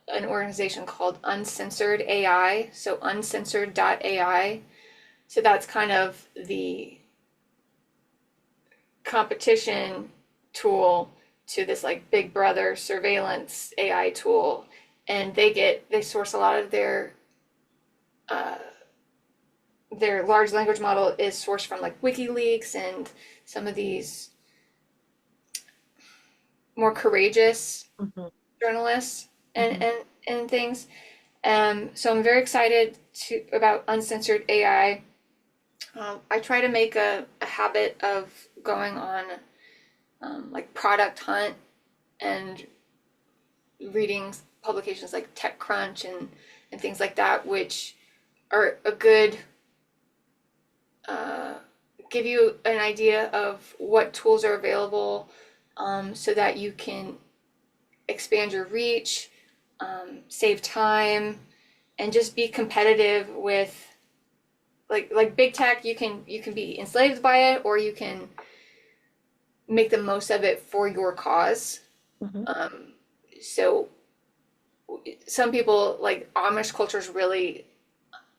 an organization called Uncensored AI, so uncensored.ai. So that's kind of the competition tool to this like Big Brother surveillance AI tool, and they source a lot of uh, their large language model is sourced from like WikiLeaks and some of these more courageous Mhm. journalists and Mhm. and things. So I'm very excited about uncensored AI. I try to make a habit of going on like Product Hunt and reading publications like TechCrunch and things like that, which are a good uh, give you an idea of what tools are available, so that you can expand your reach, save time, and just be competitive with like big tech. You can be enslaved by it, or you can make the most of it for your cause. Mhm. Um, so some people like Amish culture is really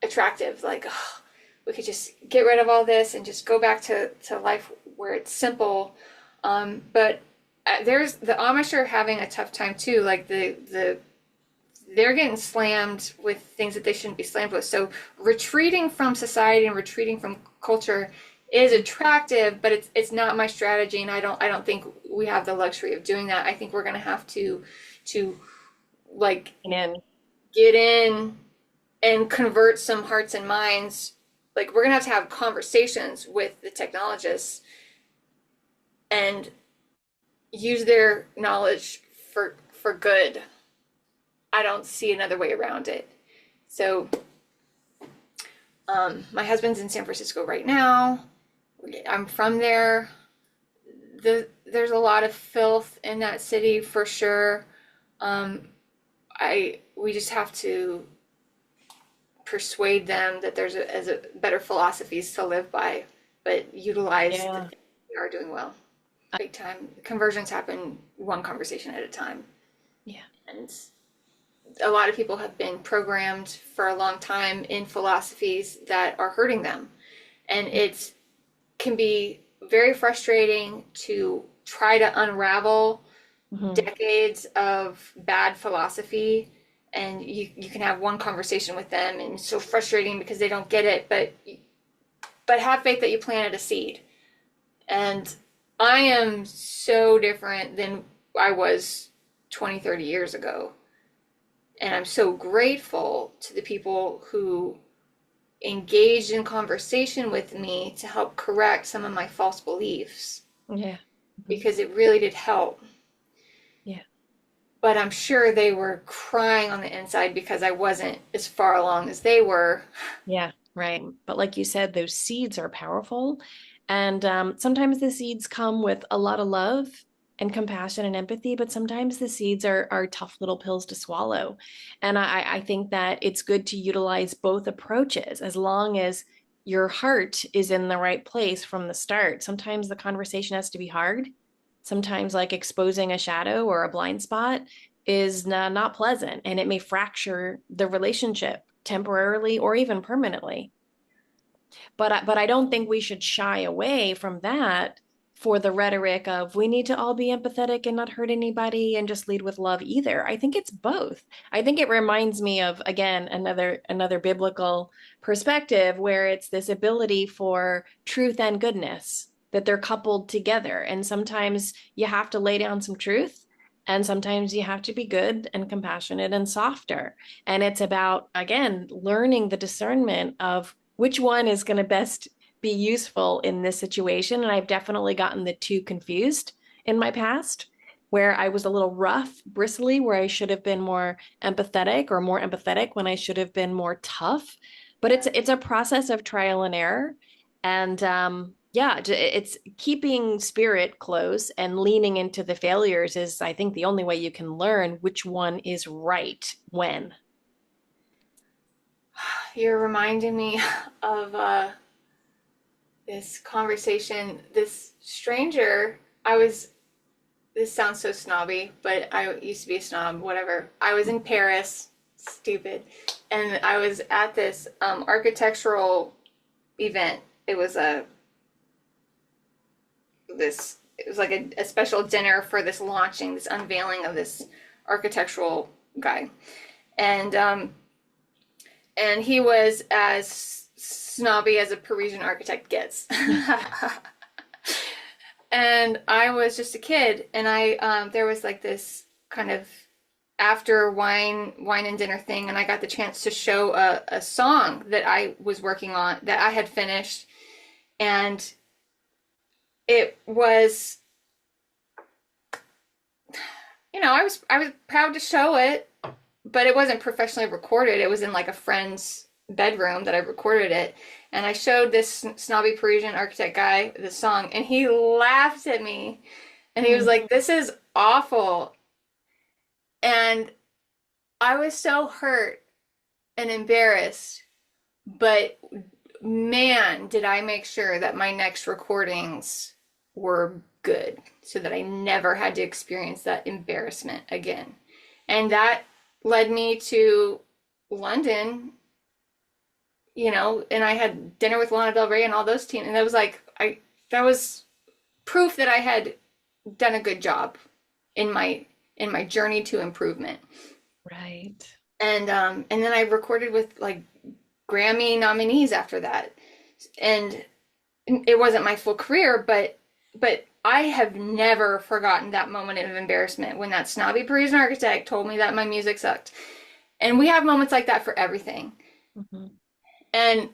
attractive. Like, oh, we could just get rid of all this and just go back to life where it's simple. But there's the Amish are having a tough time too. Like they're getting slammed with things that they shouldn't be slammed with. So retreating from society and retreating from culture is attractive, but it's not my strategy, and I don't think we have the luxury of doing that. I think we're gonna have to like And get in and convert some hearts and minds. Like we're gonna have to have conversations with the technologists and use their knowledge for good. I don't see another way around it. So my husband's in San Francisco right now. I'm from there. There's a lot of filth in that city for sure. We just have to persuade them that there's a better philosophies to live by, but utilize the yeah. things we are doing well. Big time conversions happen one conversation at a time, Yeah. and a lot of people have been programmed for a long time in philosophies that are hurting them, and it can be very frustrating to try to unravel Mhm. decades of bad philosophy, and you can have one conversation with them and it's so frustrating because they don't get it, but have faith that you planted a seed. And I am so different than I was 20, 30 years ago, and I'm so grateful to the people who engaged in conversation with me to help correct some of my false beliefs, Yeah. Mhm. because it really did help. Yeah. But I'm sure they were crying on the inside because I wasn't as far along as they were. Yeah, right. But like you said, those seeds are powerful. And sometimes the seeds come with a lot of love and compassion and empathy, but sometimes the seeds are tough little pills to swallow. And I think that it's good to utilize both approaches as long as your heart is in the right place from the start. Sometimes the conversation has to be hard. Sometimes, like exposing a shadow or a blind spot is not pleasant, and it may fracture the relationship temporarily or even permanently. But I don't think we should shy away from that for the rhetoric of we need to all be empathetic and not hurt anybody and just lead with love either. I think it's both. I think it reminds me of, again, another biblical perspective where it's this ability for truth and goodness, that they're coupled together. And sometimes you have to lay down some truth, and sometimes you have to be good and compassionate and softer. And it's about, again, learning the discernment of which one is going to best be useful in this situation. And I've definitely gotten the two confused in my past, where I was a little rough, bristly, where I should have been more empathetic, or more empathetic when I should have been more tough. But it's a process of trial and error. And yeah, it's keeping spirit close and leaning into the failures is, I think, the only way you can learn which one is right when. You're reminding me of this conversation. This stranger, this sounds so snobby, but I used to be a snob, whatever. I was in Paris, stupid, and I was at this architectural event. It was a this, it was like a special dinner for this launching, this unveiling of this architectural guy. And he was as snobby as a Parisian architect gets. And I was just a kid, and there was like this kind of after wine and dinner thing, and I got the chance to show a song that I was working on that I had finished, and it was, I was proud to show it, but it wasn't professionally recorded. It was in like a friend's bedroom that I recorded it. And I showed this snobby Parisian architect guy the song, and he laughed at me. And he was like, "This is awful." And I was so hurt and embarrassed. But man, did I make sure that my next recordings were good so that I never had to experience that embarrassment again. And that led me to London, and I had dinner with Lana Del Rey and all those teams, and that was proof that I had done a good job in my journey to improvement. Right. And then I recorded with like Grammy nominees after that, and it wasn't my full career, but I have never forgotten that moment of embarrassment when that snobby Parisian architect told me that my music sucked. And we have moments like that for everything. Mm-hmm. And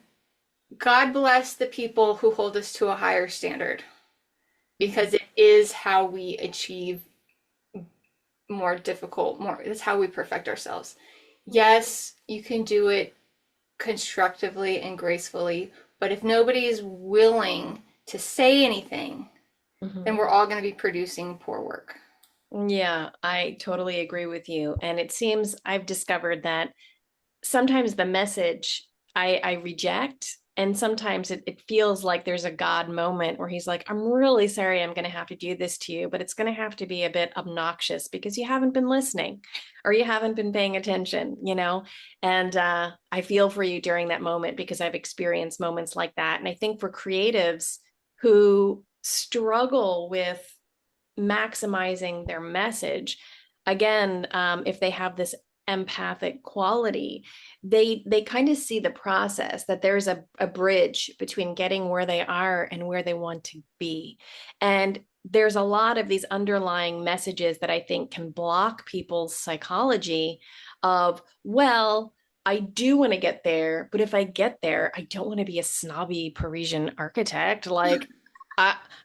God bless the people who hold us to a higher standard, because it is how we achieve it's how we perfect ourselves. Yes, you can do it constructively and gracefully, but if nobody is willing to say anything, then we're all going to be producing poor work. Yeah, I totally agree with you. And it seems I've discovered that sometimes the message I reject, and sometimes it feels like there's a God moment where he's like, "I'm really sorry I'm going to have to do this to you, but it's going to have to be a bit obnoxious because you haven't been listening or you haven't been paying attention, And I feel for you during that moment because I've experienced moments like that. And I think for creatives who struggle with maximizing their message, again, if they have this empathic quality, they kind of see the process, that there's a bridge between getting where they are and where they want to be. And there's a lot of these underlying messages that I think can block people's psychology of, well, I do want to get there, but if I get there, I don't want to be a snobby Parisian architect. Like,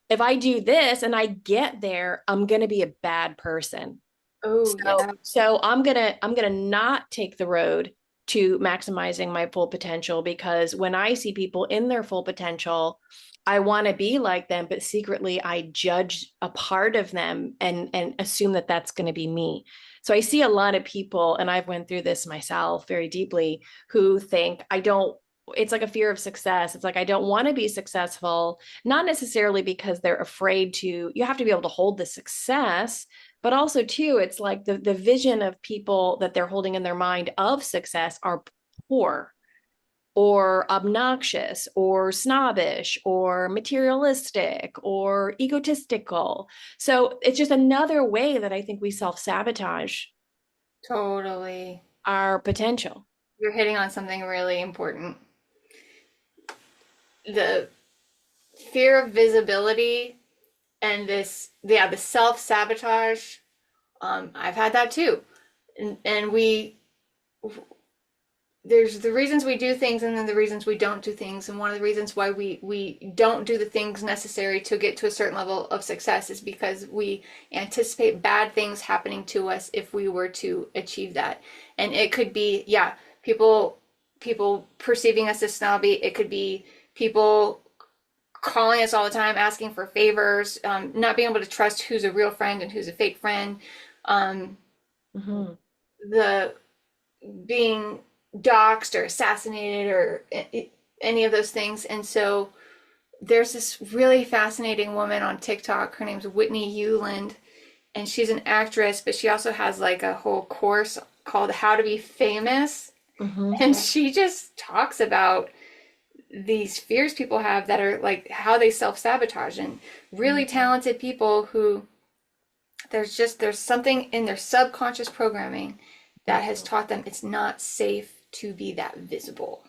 if I do this and I get there, I'm going to be a bad person. So I'm gonna not take the road to maximizing my full potential, because when I see people in their full potential, I want to be like them, but secretly I judge a part of them and assume that that's going to be me. So I see a lot of people, and I've went through this myself very deeply, who think it's like a fear of success. It's like, I don't want to be successful, not necessarily because they're afraid to, you have to be able to hold the success, but also too, it's like the vision of people that they're holding in their mind of success are poor or obnoxious or snobbish or materialistic or egotistical. So it's just another way that I think we self-sabotage Totally our potential. You're hitting on something really important. The fear of visibility and the self-sabotage, I've had that too. And there's the reasons we do things and then the reasons we don't do things. And one of the reasons why we don't do the things necessary to get to a certain level of success is because we anticipate bad things happening to us if we were to achieve that. And it could be, people perceiving us as snobby. It could be people calling us all the time, asking for favors, not being able to trust who's a real friend and who's a fake friend, the being doxxed or assassinated or any of those things. And so there's this really fascinating woman on TikTok. Her name's Whitney Hewland, and she's an actress, but she also has like a whole course called How to Be Famous. And she just talks about these fears people have that are like how they self-sabotage, and really talented people who there's something in their subconscious programming that has taught them it's not safe to be that visible.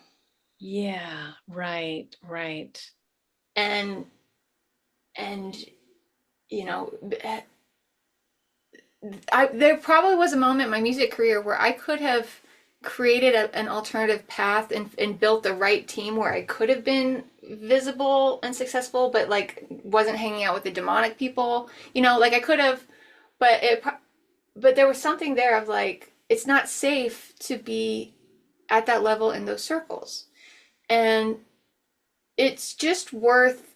Yeah, right, right. And and you know, there probably was a moment in my music career where I could have created an alternative path and built the right team where I could have been visible and successful, but like wasn't hanging out with the demonic people. Like I could have, but but there was something there of like it's not safe to be at that level in those circles, and it's just worth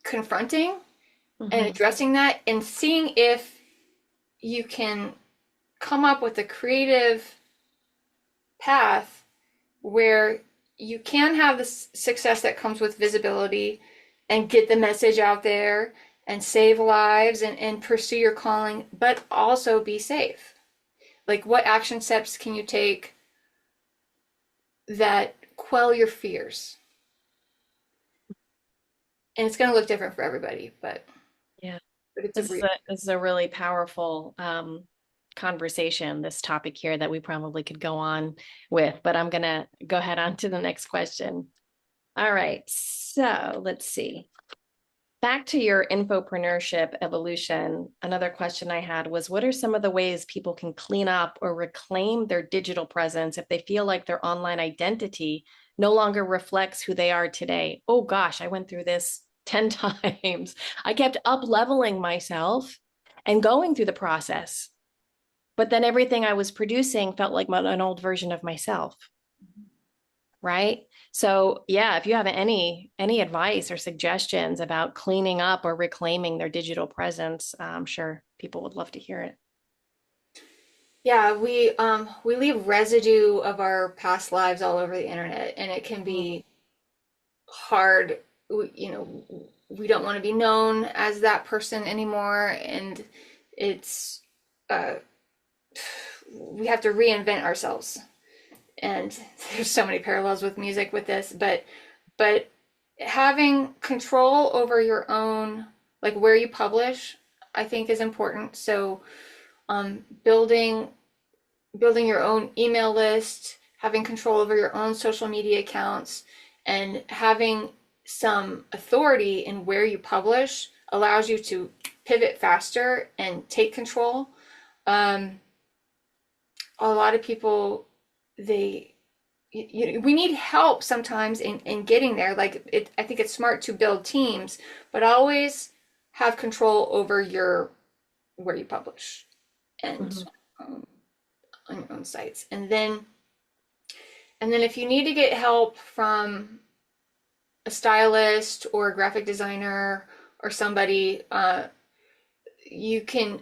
confronting and Mm-hmm. addressing that and seeing if you can come up with a creative path where you can have the success that comes with visibility and get the message out there and save lives and pursue your calling, but also be safe. Like, what action steps can you take that quell your fears? And it's going to look different for everybody, Yeah. but it's a This is real. a really powerful conversation, this topic here that we probably could go on with, but I'm gonna go ahead on to the next question. All right, so let's see. Back to your infopreneurship evolution, another question I had was, what are some of the ways people can clean up or reclaim their digital presence if they feel like their online identity no longer reflects who they are today? Oh gosh, I went through this 10 times. I kept up leveling myself and going through the process, but then everything I was producing felt like an old version of myself, right? So yeah, if you have any advice or suggestions about cleaning up or reclaiming their digital presence, I'm sure people would love to hear it. Yeah, we leave residue of our past lives all over the internet, and it can Mm, be hard. We don't want to be known as that person anymore, and it's uh, we have to reinvent ourselves. And there's so many parallels with music with this, but having control over your own, like where you publish, I think is important. So building your own email list, having control over your own social media accounts, and having some authority in where you publish allows you to pivot faster and take control. Um, a lot of people, they we need help sometimes in getting there. Like I think it's smart to build teams, but always have control over your where you publish and mhm, um, on your own sites. And then if you need to get help from a stylist or a graphic designer or somebody, you can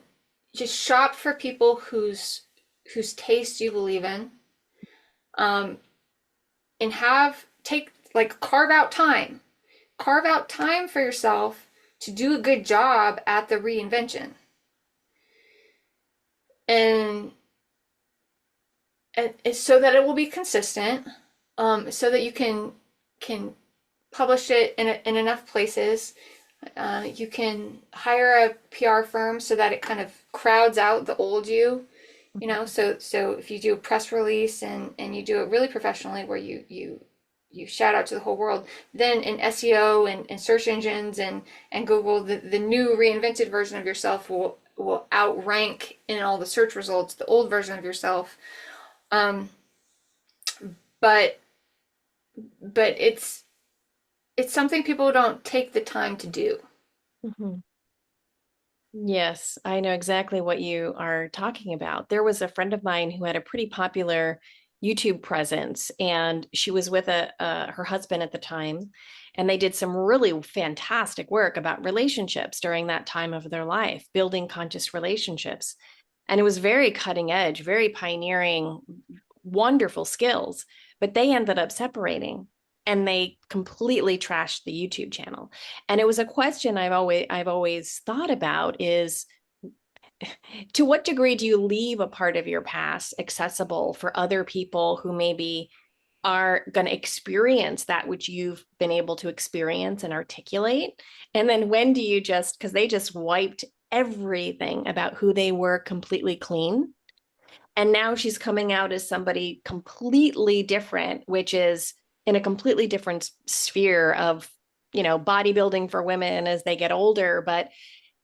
just shop for people whose taste you believe in, um, and have take like carve out time for yourself to do a good job at the reinvention, and and so that it will be consistent, so that you can publish it in enough places. You can hire a PR firm so that it kind of crowds out the old you, mhm. so if you do a press release and you do it really professionally where you shout out to the whole world, then in SEO and search engines and Google, the new reinvented version of yourself will outrank in all the search results the old version of yourself. Um, but but it's something people don't take the time to do. Mhm. Yes, I know exactly what you are talking about. There was a friend of mine who had a pretty popular YouTube presence, and she was with her husband at the time, and they did some really fantastic work about relationships during that time of their life, building conscious relationships. And it was very cutting edge, very pioneering, wonderful skills, but they ended up separating and they completely trashed the YouTube channel. And it was a question I've always thought about is, to what degree do you leave a part of your past accessible for other people who maybe are going to experience that which you've been able to experience and articulate? And then when do you just, because they just wiped everything about who they were completely clean. And now she's coming out as somebody completely different, which is in a completely different sphere of, bodybuilding for women as they get older. But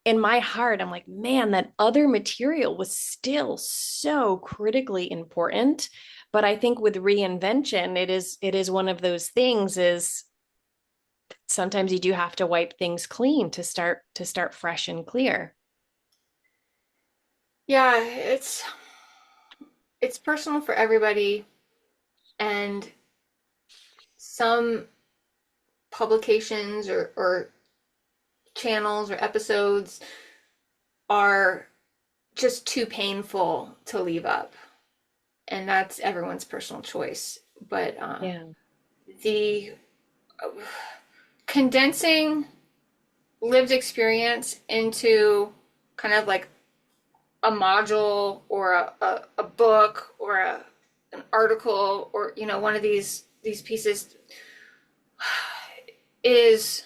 in my heart, I'm like, man, that other material was still so critically important. But I think with reinvention, it is one of those things is sometimes you do have to wipe things clean to start fresh and clear. Yeah, it's personal for everybody, and some publications or channels or episodes are just too painful to leave up, and that's everyone's personal choice. But Yeah. the condensing lived experience into kind of like a module or a book or an article or one of these pieces is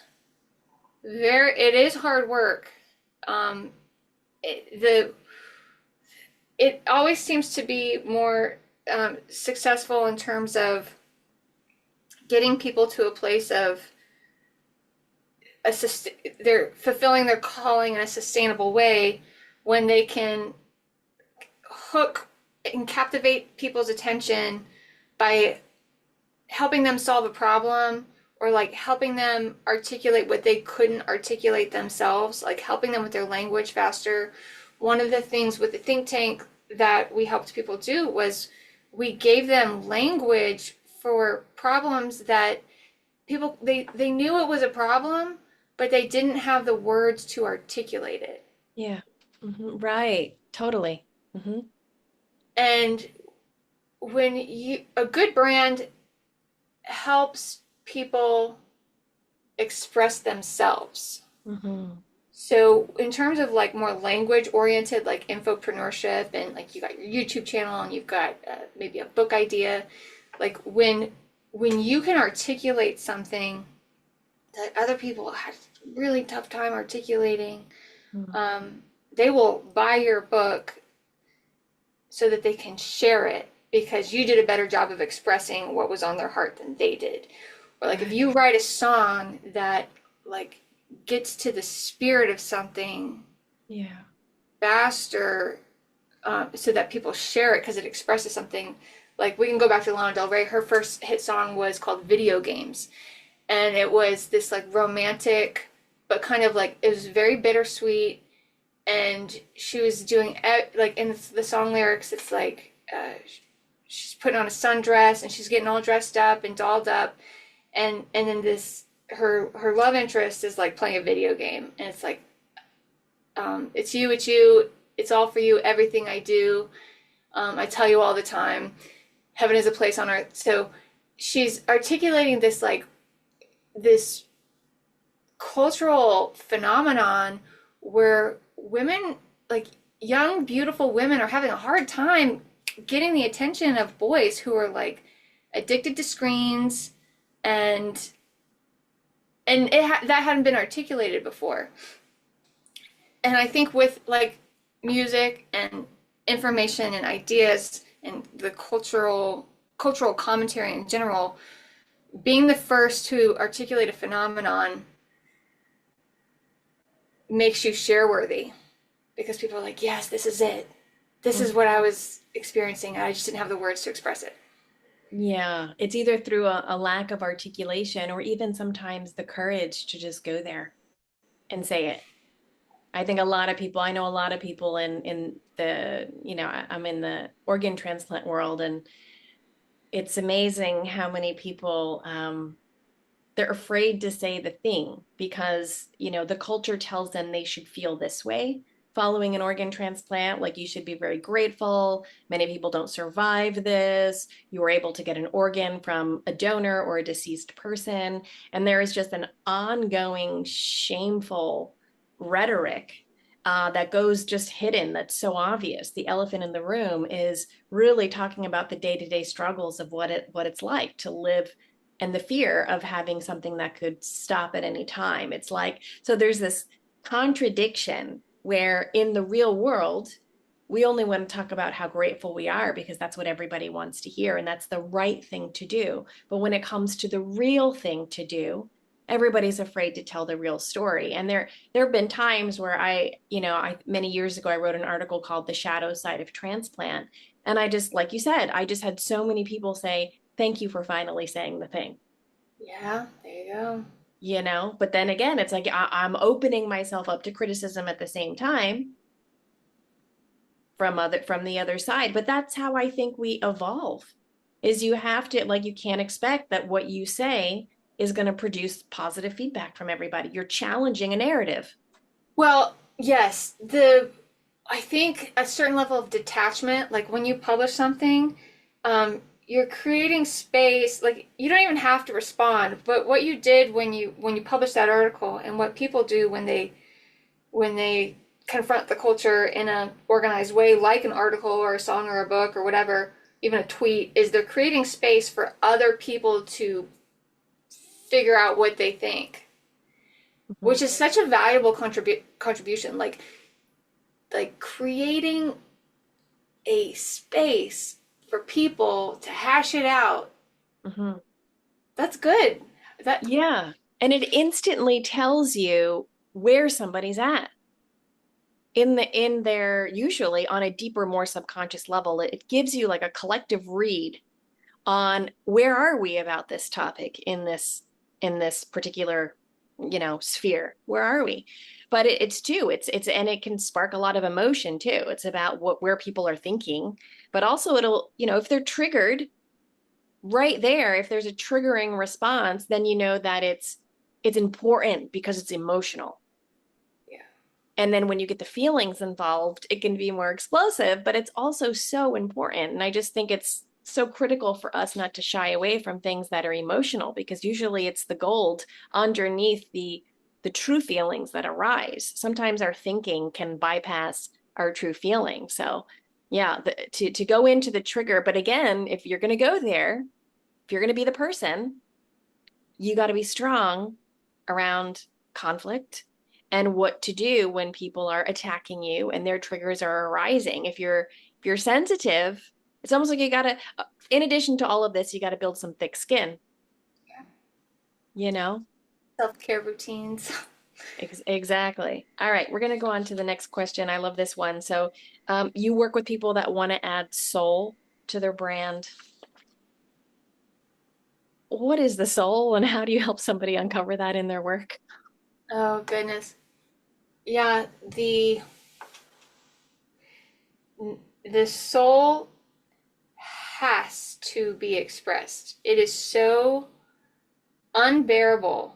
it is hard work. um the it always seems to be more successful in terms of getting people to a place of they're fulfilling their calling in a sustainable way when they can hook and captivate people's attention by helping them solve a problem, or like helping them articulate what they couldn't articulate themselves, like helping them with their language faster. One of the things with the think tank that we helped people do was we gave them language for problems that people they knew it was a problem, but they didn't have the words to articulate it. Yeah. Right. Totally. And when a good brand helps people express themselves. Hmm. So in terms of like more language oriented, like infopreneurship, and like you got your YouTube channel and you've got maybe a book idea, like when you can articulate something that other people had a really tough time articulating, um, they will buy your book so that they can share it because you did a better job of expressing what was on their heart than they did. Or like if you write a song that like gets to the spirit of something Yeah. faster, so that people share it because it expresses something. Like we can go back to Lana Del Rey. Her first hit song was called Video Games. And it was this like romantic, but kind of like, it was very bittersweet. And she was doing, like in the song lyrics, it's like she's putting on a sundress and she's getting all dressed up and dolled up. And then this, her love interest is like playing a video game. And it's like, it's you, it's all for you, everything I do. I tell you all the time, heaven is a place on earth. So she's articulating this like this cultural phenomenon where women, like young beautiful women, are having a hard time getting the attention of boys who are like addicted to screens, and that hadn't been articulated before. And I think with like music and information and ideas and the cultural commentary in general, being the first to articulate a phenomenon makes you share worthy, because people are like, yes, this is it. This is what I was experiencing. I just didn't have the words to express it. Yeah. It's either through a lack of articulation or even sometimes the courage to just go there and say it. I think a lot of people, I know a lot of people in the, I'm in the organ transplant world, and it's amazing how many people they're afraid to say the thing because, the culture tells them they should feel this way following an organ transplant. Like, you should be very grateful. Many people don't survive this. You were able to get an organ from a donor or a deceased person. And there is just an ongoing shameful rhetoric that goes just hidden, that's so obvious. The elephant in the room is really talking about the day-to-day struggles of what it's like to live, and the fear of having something that could stop at any time. It's like, so there's this contradiction where in the real world, we only want to talk about how grateful we are because that's what everybody wants to hear, and that's the right thing to do. But when it comes to the real thing to do, everybody's afraid to tell the real story. And there have been times where I many years ago I wrote an article called The Shadow Side of Transplant, and I just, like you said, I just had so many people say thank you for finally saying the thing. Yeah, there you go. But then again, it's like I'm opening myself up to criticism at the same time from the other side. But that's how I think we evolve, is you have to, like, you can't expect that what you say is going to produce positive feedback from everybody. You're challenging a narrative. Well, yes, I think a certain level of detachment, like when you publish something, you're creating space. Like you don't even have to respond, but what you did when you publish that article, and what people do when they confront the culture in an organized way, like an article or a song or a book or whatever, even a tweet, is they're creating space for other people to figure out what they think, which is such a valuable contribution. Like creating a space for people to hash it out. Mm-hmm. That's good. That Yeah. And it instantly tells you where somebody's at in their, usually on a deeper, more subconscious level. It gives you like a collective read on where are we about this topic in this particular, sphere. Where are we? But it's too, it's and it can spark a lot of emotion too. It's about where people are thinking, but also it'll, if they're triggered right there, if there's a triggering response, then you know that it's important because it's emotional. yeah. And then when you get the feelings involved, it can be more explosive, but it's also so important. And I just think it's so critical for us not to shy away from things that are emotional, because usually it's the gold underneath the true feelings that arise. Sometimes our thinking can bypass our true feelings. So yeah, to go into the trigger, but again, if you're going to go there, if you're going to be the person, you got to be strong around conflict and what to do when people are attacking you and their triggers are arising. If you're sensitive, it's almost like you got to, in addition to all of this, you got to build some thick skin, Yeah. you know? Self-care routines. Exactly. All right, we're going to go on to the next question. I love this one. So, you work with people that want to add soul to their brand. What is the soul, and how do you help somebody uncover that in their work? Oh goodness. Yeah, the soul has to be expressed. It is so unbearable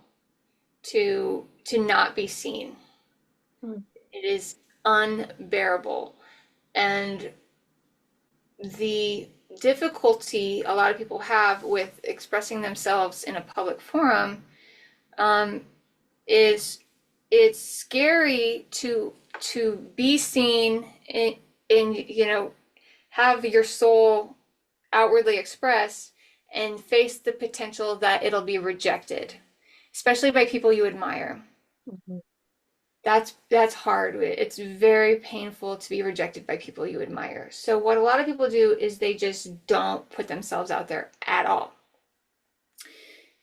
to not be seen. Hmm. It is unbearable. And the difficulty a lot of people have with expressing themselves in a public forum, um, is it's scary to be seen in have your soul outwardly expressed and face the potential that it'll be rejected, especially by people you admire. Mhm. That's hard. It's very painful to be rejected by people you admire. So what a lot of people do is they just don't put themselves out there at all.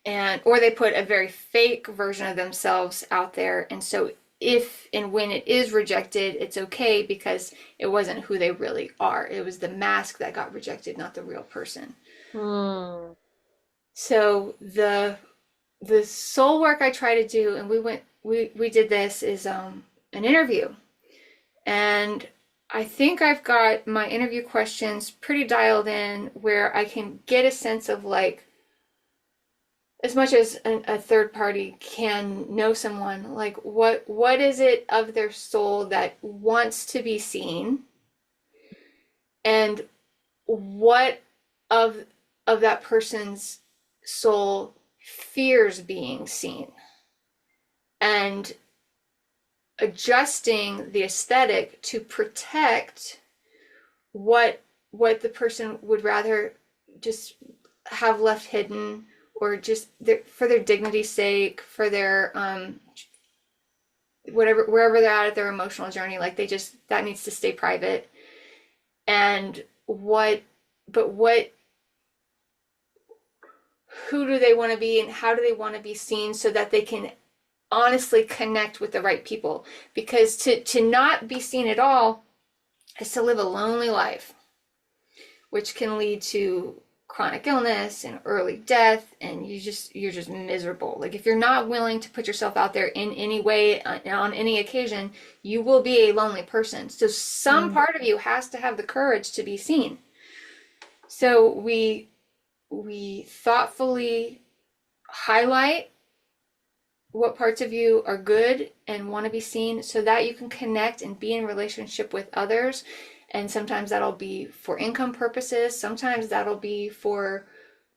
And or they put a very fake version of themselves out there. And so if and when it is rejected, it's okay because it wasn't who they really are. It was the mask that got rejected, not the real person. Hmm. So the soul work I try to do, and we did this, is an interview. And I think I've got my interview questions pretty dialed in where I can get a sense of, like, as much as a third party can know someone, like what is it of their soul that wants to be seen, and what of that person's soul fears being seen. And adjusting the aesthetic to protect what the person would rather just have left hidden, or just for their dignity's sake, for their whatever, wherever they're at their emotional journey, like that needs to stay private. And what who do they want to be, and how do they want to be seen, so that they can honestly connect with the right people? Because to not be seen at all is to live a lonely life, which can lead to chronic illness and early death, and you're just miserable. Like, if you're not willing to put yourself out there in any way, on any occasion, you will be a lonely person. So some part of you has to have the courage to be seen. So we thoughtfully highlight what parts of you are good and want to be seen, so that you can connect and be in relationship with others. And sometimes that'll be for income purposes. Sometimes that'll be for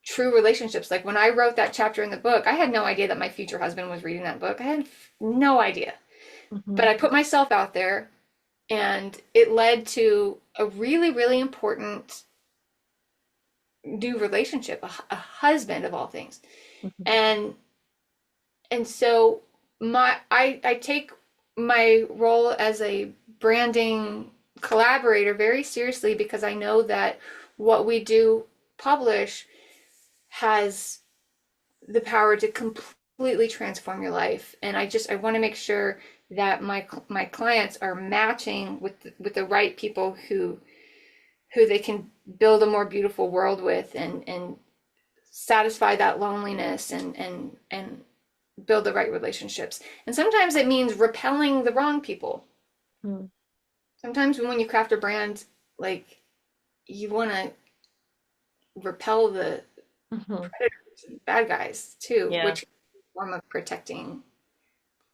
true relationships. Like when I wrote that chapter in the book, I had no idea that my future husband was reading that book. I had no idea. But I put myself out there, and it led to a really, really important new relationship, a husband of all things. And so I take my role as a branding collaborator very seriously, because I know that what we do publish has the power to completely transform your life. And I want to make sure that my clients are matching with the right people who they can build a more beautiful world with, and satisfy that loneliness, and build the right relationships. And sometimes it means repelling the wrong people. Sometimes when you craft a brand, like, you want to repel the predators and bad guys too, which is a form of protecting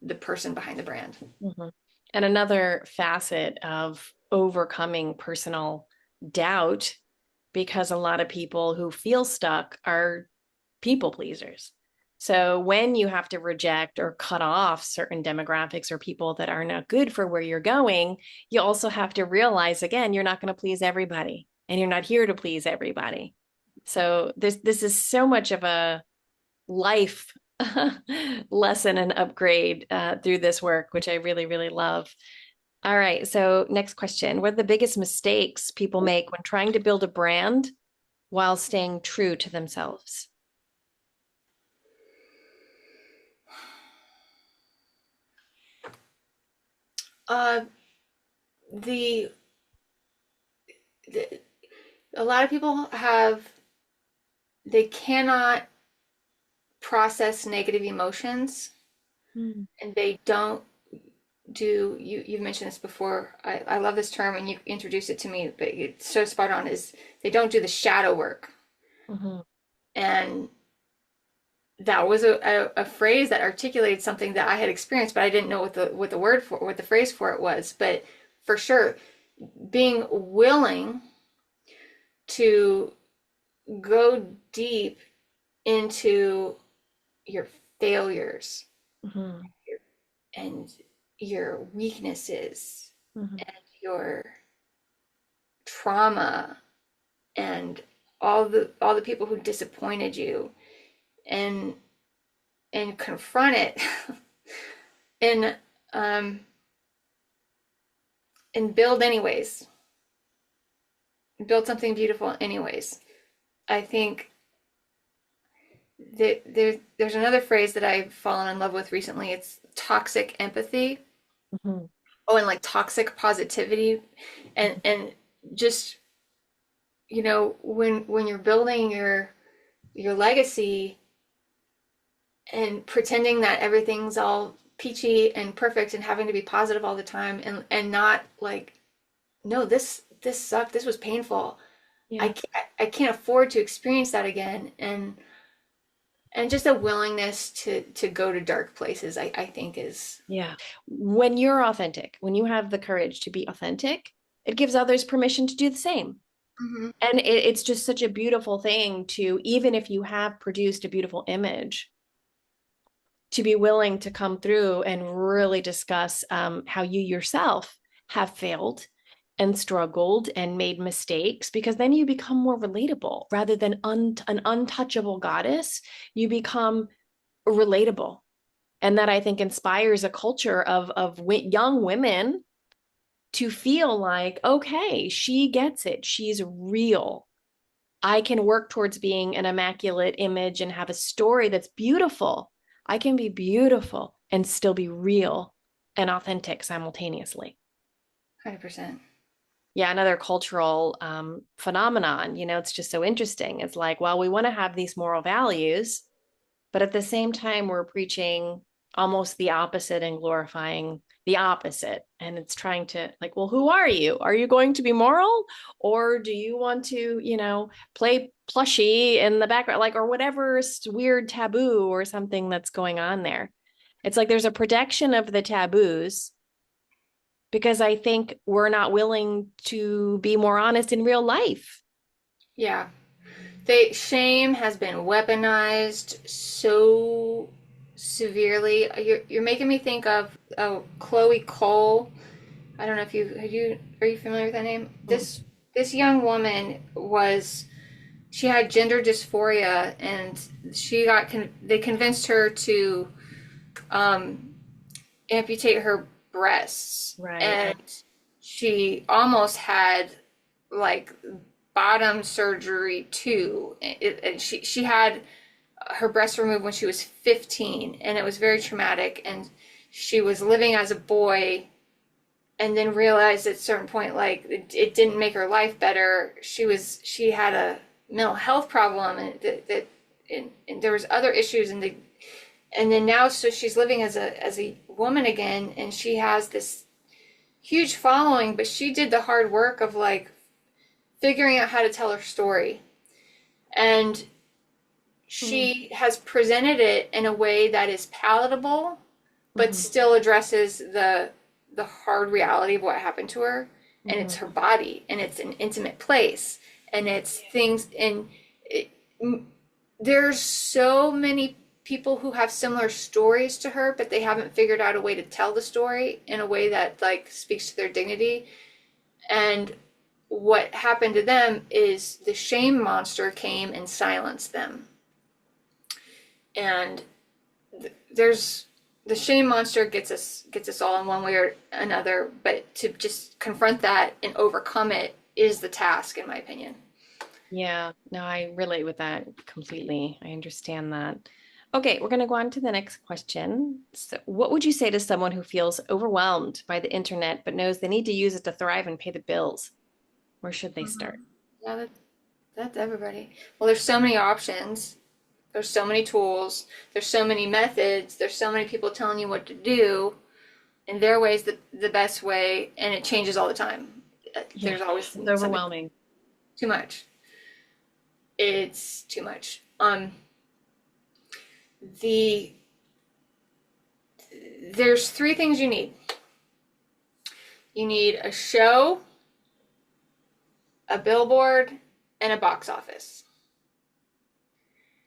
the person behind the brand. And another facet of overcoming personal doubt, because a lot of people who feel stuck are people pleasers. So when you have to reject or cut off certain demographics or people that are not good for where you're going, you also have to realize, again, you're not going to please everybody, and you're not here to please everybody. So this is so much of a life lesson and upgrade through this work, which I really, really love. All right. So next question. What are the biggest mistakes people make when trying to build a brand while staying true to themselves? The a lot of people they cannot process negative emotions, and they don't do, you've mentioned this before. I love this term, and you introduced it to me, but it's so spot on, is they don't do the shadow work. And that was a phrase that articulated something that I had experienced, but I didn't know what the phrase for it was. But for sure, being willing to go deep into your failures, and your weaknesses, and your trauma, and all the people who disappointed you, and confront it, and build anyways, build something beautiful anyways. I think there's another phrase that I've fallen in love with recently. It's toxic empathy. Oh, and like toxic positivity, and just, when you're building your legacy, and pretending that everything's all peachy and perfect, and having to be positive all the time, and not like, no, this sucked, this was painful. I can't afford to experience that again. And just a willingness to go to dark places, I think is. Yeah. When you're authentic, when you have the courage to be authentic, it gives others permission to do the same. And it's just such a beautiful thing to, even if you have produced a beautiful image, to be willing to come through and really discuss how you yourself have failed and struggled and made mistakes, because then you become more relatable rather than an untouchable goddess. You become relatable. And that, I think, inspires a culture of young women to feel like, okay, she gets it. She's real. I can work towards being an immaculate image and have a story that's beautiful. I can be beautiful and still be real and authentic simultaneously. 100%. Yeah, another cultural phenomenon, it's just so interesting. It's like, well, we want to have these moral values, but at the same time, we're preaching almost the opposite and glorifying the opposite. And it's trying to, like, well, who are you? Are you going to be moral? Or do you want to, play plushie in the background, like, or whatever weird taboo or something that's going on there? It's like there's a protection of the taboos because I think we're not willing to be more honest in real life. Yeah. Shame has been weaponized so severely. You're making me think of Chloe Cole. I don't know if are you familiar with that name? This young woman she had gender dysphoria, and they convinced her to amputate her breasts, Right. and she almost had like bottom surgery too. And she had her breast removed when she was 15, and it was very traumatic. And she was living as a boy, and then realized at a certain point, like it didn't make her life better. She had a mental health problem, and there was other issues, and then now, so she's living as a woman again, and she has this huge following, but she did the hard work of like figuring out how to tell her story. And she has presented it in a way that is palatable, but still addresses the hard reality of what happened to her. And it's her body, and it's an intimate place, and it's things, and there's so many people who have similar stories to her, but they haven't figured out a way to tell the story in a way that like speaks to their dignity. And what happened to them is the shame monster came and silenced them. And there's the shame monster gets us all in one way or another, but to just confront that and overcome it is the task, in my opinion. Yeah, no, I relate with that completely. I understand that. Okay, we're going to go on to the next question. So, what would you say to someone who feels overwhelmed by the internet but knows they need to use it to thrive and pay the bills? Where should they start? Yeah, that's everybody. Well, there's so many options. There's so many tools. There's so many methods. There's so many people telling you what to do. And their way is the best way, and it changes all the time. There's always It's overwhelming. Too much. It's too much. There's three things you need. You need a show, a billboard, and a box office.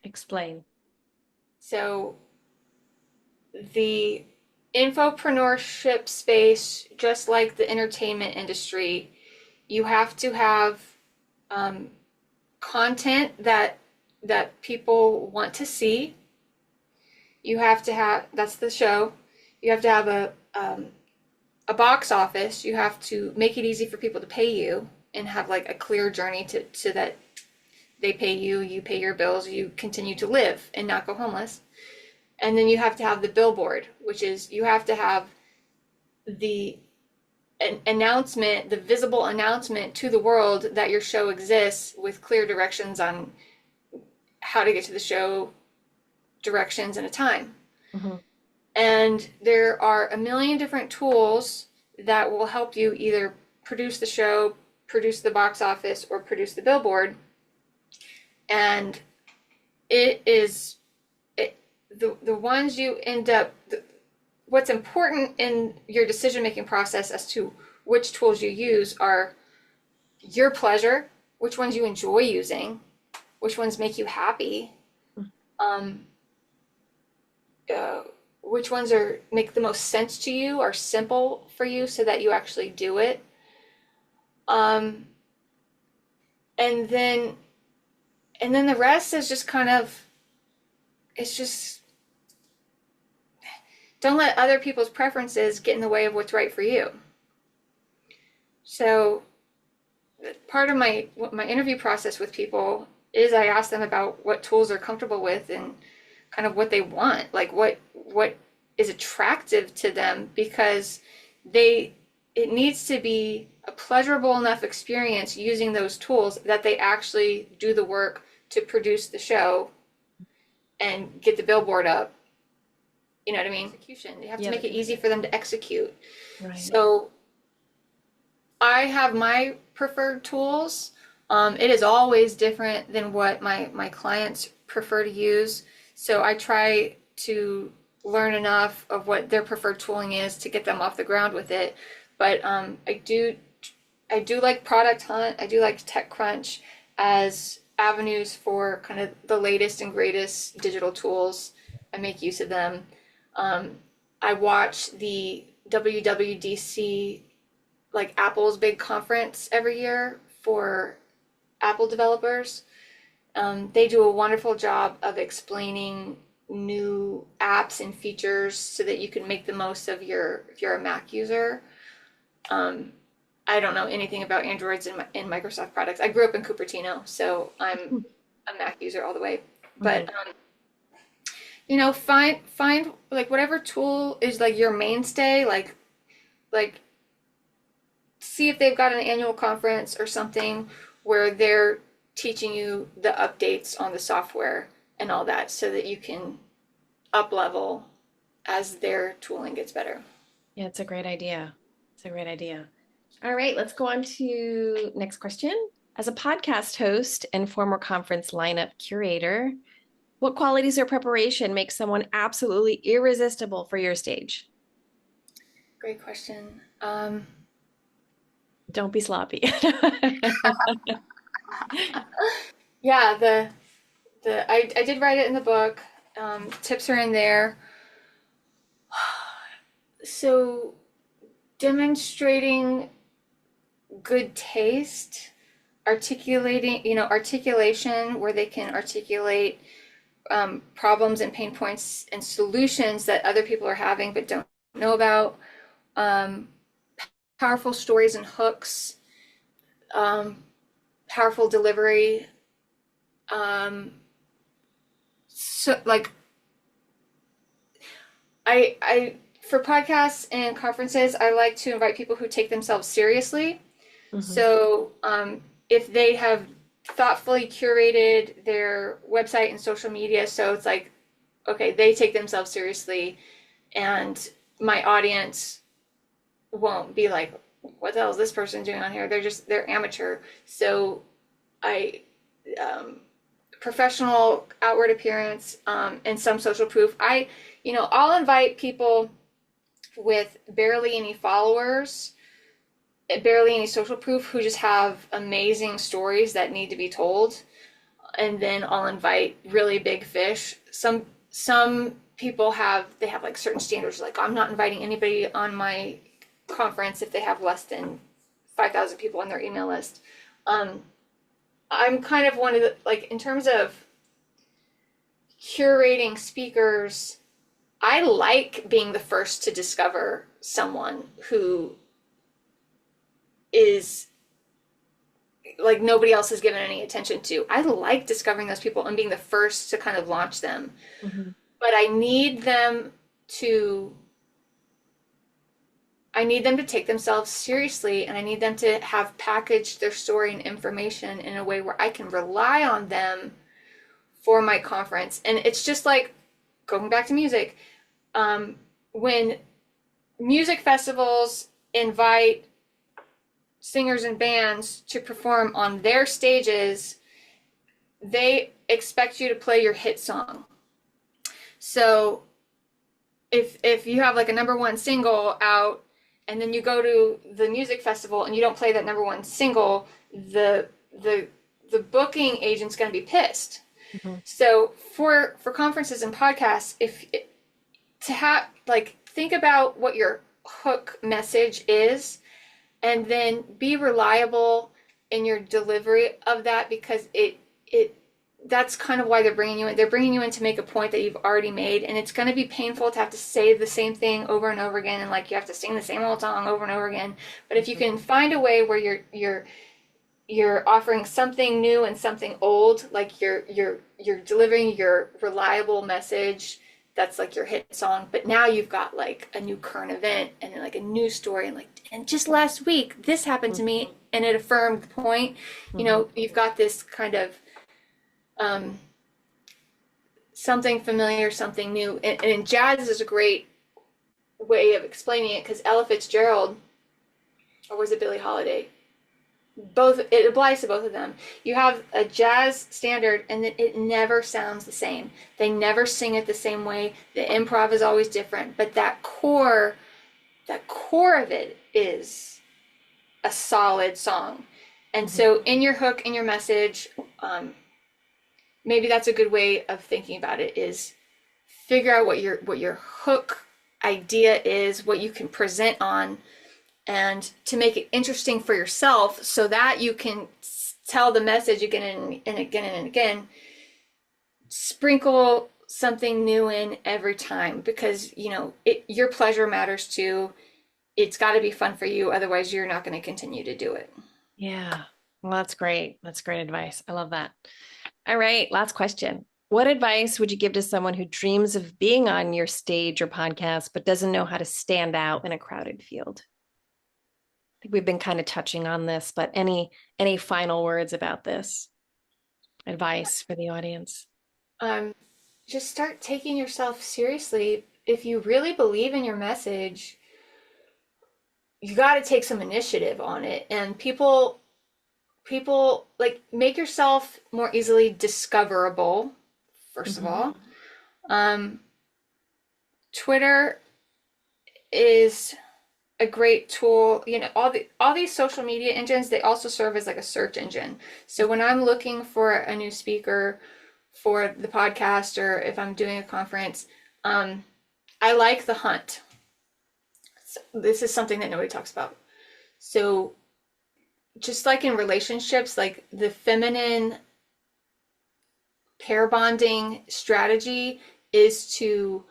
Explain. So the infopreneurship space, just like the entertainment industry, you have to have content that people want to see. You have to have, that's the show. You have to have a box office. You have to make it easy for people to pay you and have like a clear journey so that they pay you, you pay your bills, you continue to live and not go homeless. And then you have to have the billboard, which is you have to have an announcement, the visible announcement to the world that your show exists with clear directions on how to get to the show, directions, and a time. And there are a million different tools that will help you either produce the show, produce the box office, or produce the billboard. And the ones you end up, what's important in your decision-making process as to which tools you use are your pleasure, which ones you enjoy using, which ones make you happy, uh, which ones make the most sense to you, are simple for you, so that you actually do it. Um, and then the rest is just kind of, it's just, don't let other people's preferences get in the way of what's right for you. So part of my interview process with people is I ask them about what tools they're comfortable with and kind of what they want, like what is attractive to them, because it needs to be a pleasurable enough experience using those tools that they actually do the work to produce the show and get the billboard up. You know what I mean? Execution. You have to make it easy for them to execute. Right. So I have my preferred tools. It is always different than what my clients prefer to use. So I try to learn enough of what their preferred tooling is to get them off the ground with it. But I do like Product Hunt. I do like TechCrunch as avenues for kind of the latest and greatest digital tools. I make use of them. I watch the WWDC, like Apple's big conference every year for Apple developers. They do a wonderful job of explaining new apps and features so that you can make the most of if you're a Mac user. I don't know anything about Androids and Microsoft products. I grew up in Cupertino, so I'm a Mac user all the way. But find like whatever tool is like your mainstay, like see if they've got an annual conference or something where they're teaching you the updates on the software and all that, so that you can up level as their tooling gets better. Yeah, it's a great idea. It's a great idea. All right, let's go on to next question. As a podcast host and former conference lineup curator, what qualities or preparation make someone absolutely irresistible for your stage? Great question. Don't be sloppy. Yeah, I did write it in the book. Tips are in there. So demonstrating good taste, articulation, where they can articulate problems and pain points and solutions that other people are having but don't know about. Powerful stories and hooks, powerful delivery. So like I for podcasts and conferences, I like to invite people who take themselves seriously. Mm-hmm. So if they have thoughtfully curated their website and social media, so it's like, okay, they take themselves seriously, and my audience won't be like, what the hell is this person doing on here? They're amateur. So professional outward appearance, and some social proof. I'll invite people with barely any followers, barely any social proof, who just have amazing stories that need to be told. And then I'll invite really big fish. Some people have like certain standards, like I'm not inviting anybody on my conference if they have less than 5,000 people on their email list. I'm kind of one of the, like, in terms of curating speakers, I like being the first to discover someone who is like nobody else has given any attention to. I like discovering those people and being the first to kind of launch them. Mm-hmm. But I need them to take themselves seriously, and I need them to have packaged their story and information in a way where I can rely on them for my conference. And it's just like going back to music. When music festivals invite singers and bands to perform on their stages, they expect you to play your hit song. So if you have like a number one single out, and then you go to the music festival and you don't play that number one single, the booking agent's going to be pissed. Mm-hmm. So for conferences and podcasts, to have like think about what your hook message is, and then be reliable in your delivery of that, because it that's kind of why they're bringing you in. They're bringing you in to make a point that you've already made, and it's going to be painful to have to say the same thing over and over again, and like you have to sing the same old song over and over again. But if you can find a way where you're offering something new and something old, like you're delivering your reliable message that's like your hit song, but now you've got like a new current event and like a new story, and like, and just last week this happened to me and it affirmed the point. You know, you've got this kind of something familiar, something new, and jazz is a great way of explaining it, because Ella Fitzgerald, or was it Billie Holiday? Both, it applies to both of them. You have a jazz standard and then it never sounds the same. They never sing it the same way. The improv is always different, but that core of it is a solid song. And so in your hook, in your message, maybe that's a good way of thinking about it, is figure out what your hook idea is, what you can present on, and to make it interesting for yourself so that you can tell the message again and again and again. Sprinkle something new in every time, because you know your pleasure matters too. It's got to be fun for you, otherwise you're not going to continue to do it. Yeah. Well, that's great. That's great advice. I love that. All right, last question. What advice would you give to someone who dreams of being on your stage or podcast but doesn't know how to stand out in a crowded field? I think we've been kind of touching on this, but any final words about this? Advice for the audience? Just start taking yourself seriously. If you really believe in your message, you got to take some initiative on it. And people like, make yourself more easily discoverable, first of all. Twitter is a great tool. You know, all these social media engines, they also serve as like a search engine. So when I'm looking for a new speaker for the podcast, or if I'm doing a conference, I like the hunt. So this is something that nobody talks about. So just like in relationships, like the feminine pair bonding strategy is to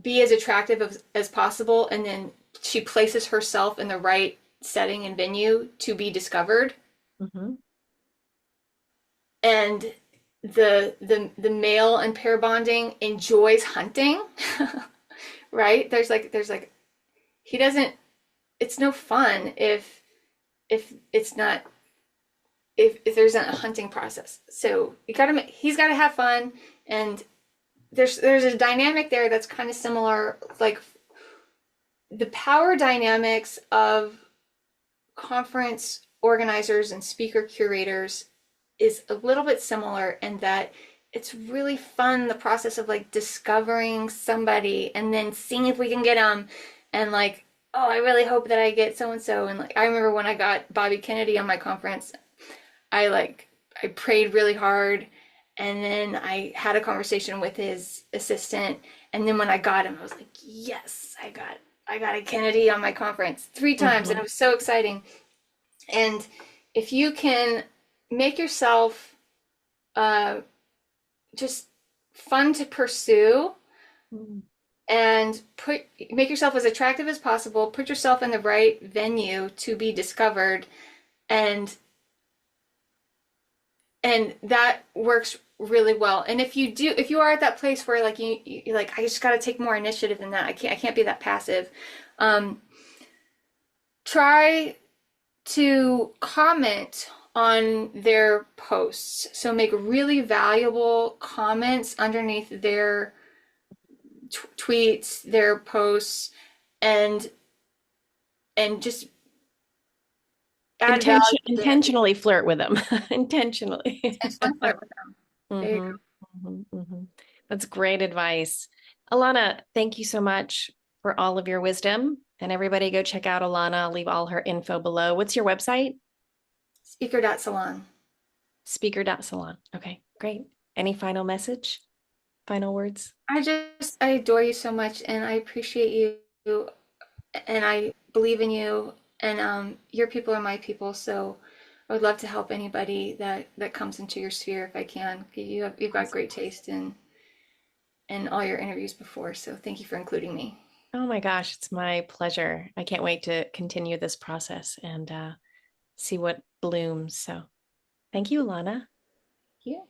be as attractive as possible, and then she places herself in the right setting and venue to be discovered. And the male and pair bonding enjoys hunting, right? There's like he doesn't. It's no fun if it's not, if there's not a hunting process. So he's got to have fun, and there's a dynamic there that's kind of similar, like the power dynamics of conference organizers and speaker curators is a little bit similar, in that it's really fun, the process of like discovering somebody and then seeing if we can get them, and like, oh, I really hope that I get so and so. And like, I remember when I got Bobby Kennedy on my conference, I prayed really hard, and then I had a conversation with his assistant, and then when I got him, I was like, yes, I got a Kennedy on my conference 3 times, and it was so exciting. And if you can make yourself just fun to pursue, and make yourself as attractive as possible, put yourself in the right venue to be discovered, and that works really well. And if you are at that place where like you're like, I just got to take more initiative than that, I can't be that passive, try to comment on their posts. So make really valuable comments underneath their tweets, their posts, and just add value. Intentionally flirt with them. Intentionally. Flirt with them. There you go. That's great advice. Alana, thank you so much for all of your wisdom. And everybody go check out Alana. I'll leave all her info below. What's your website? Speaker.salon. Speaker.salon. Okay, great. Any final message? final words? I adore you so much, and I appreciate you, and I believe in you, and your people are my people, so I would love to help anybody that comes into your sphere if I can. You've got great taste in all your interviews before, so thank you for including me. Oh my gosh, it's my pleasure. I can't wait to continue this process and see what blooms. So thank you, Alana. Yeah.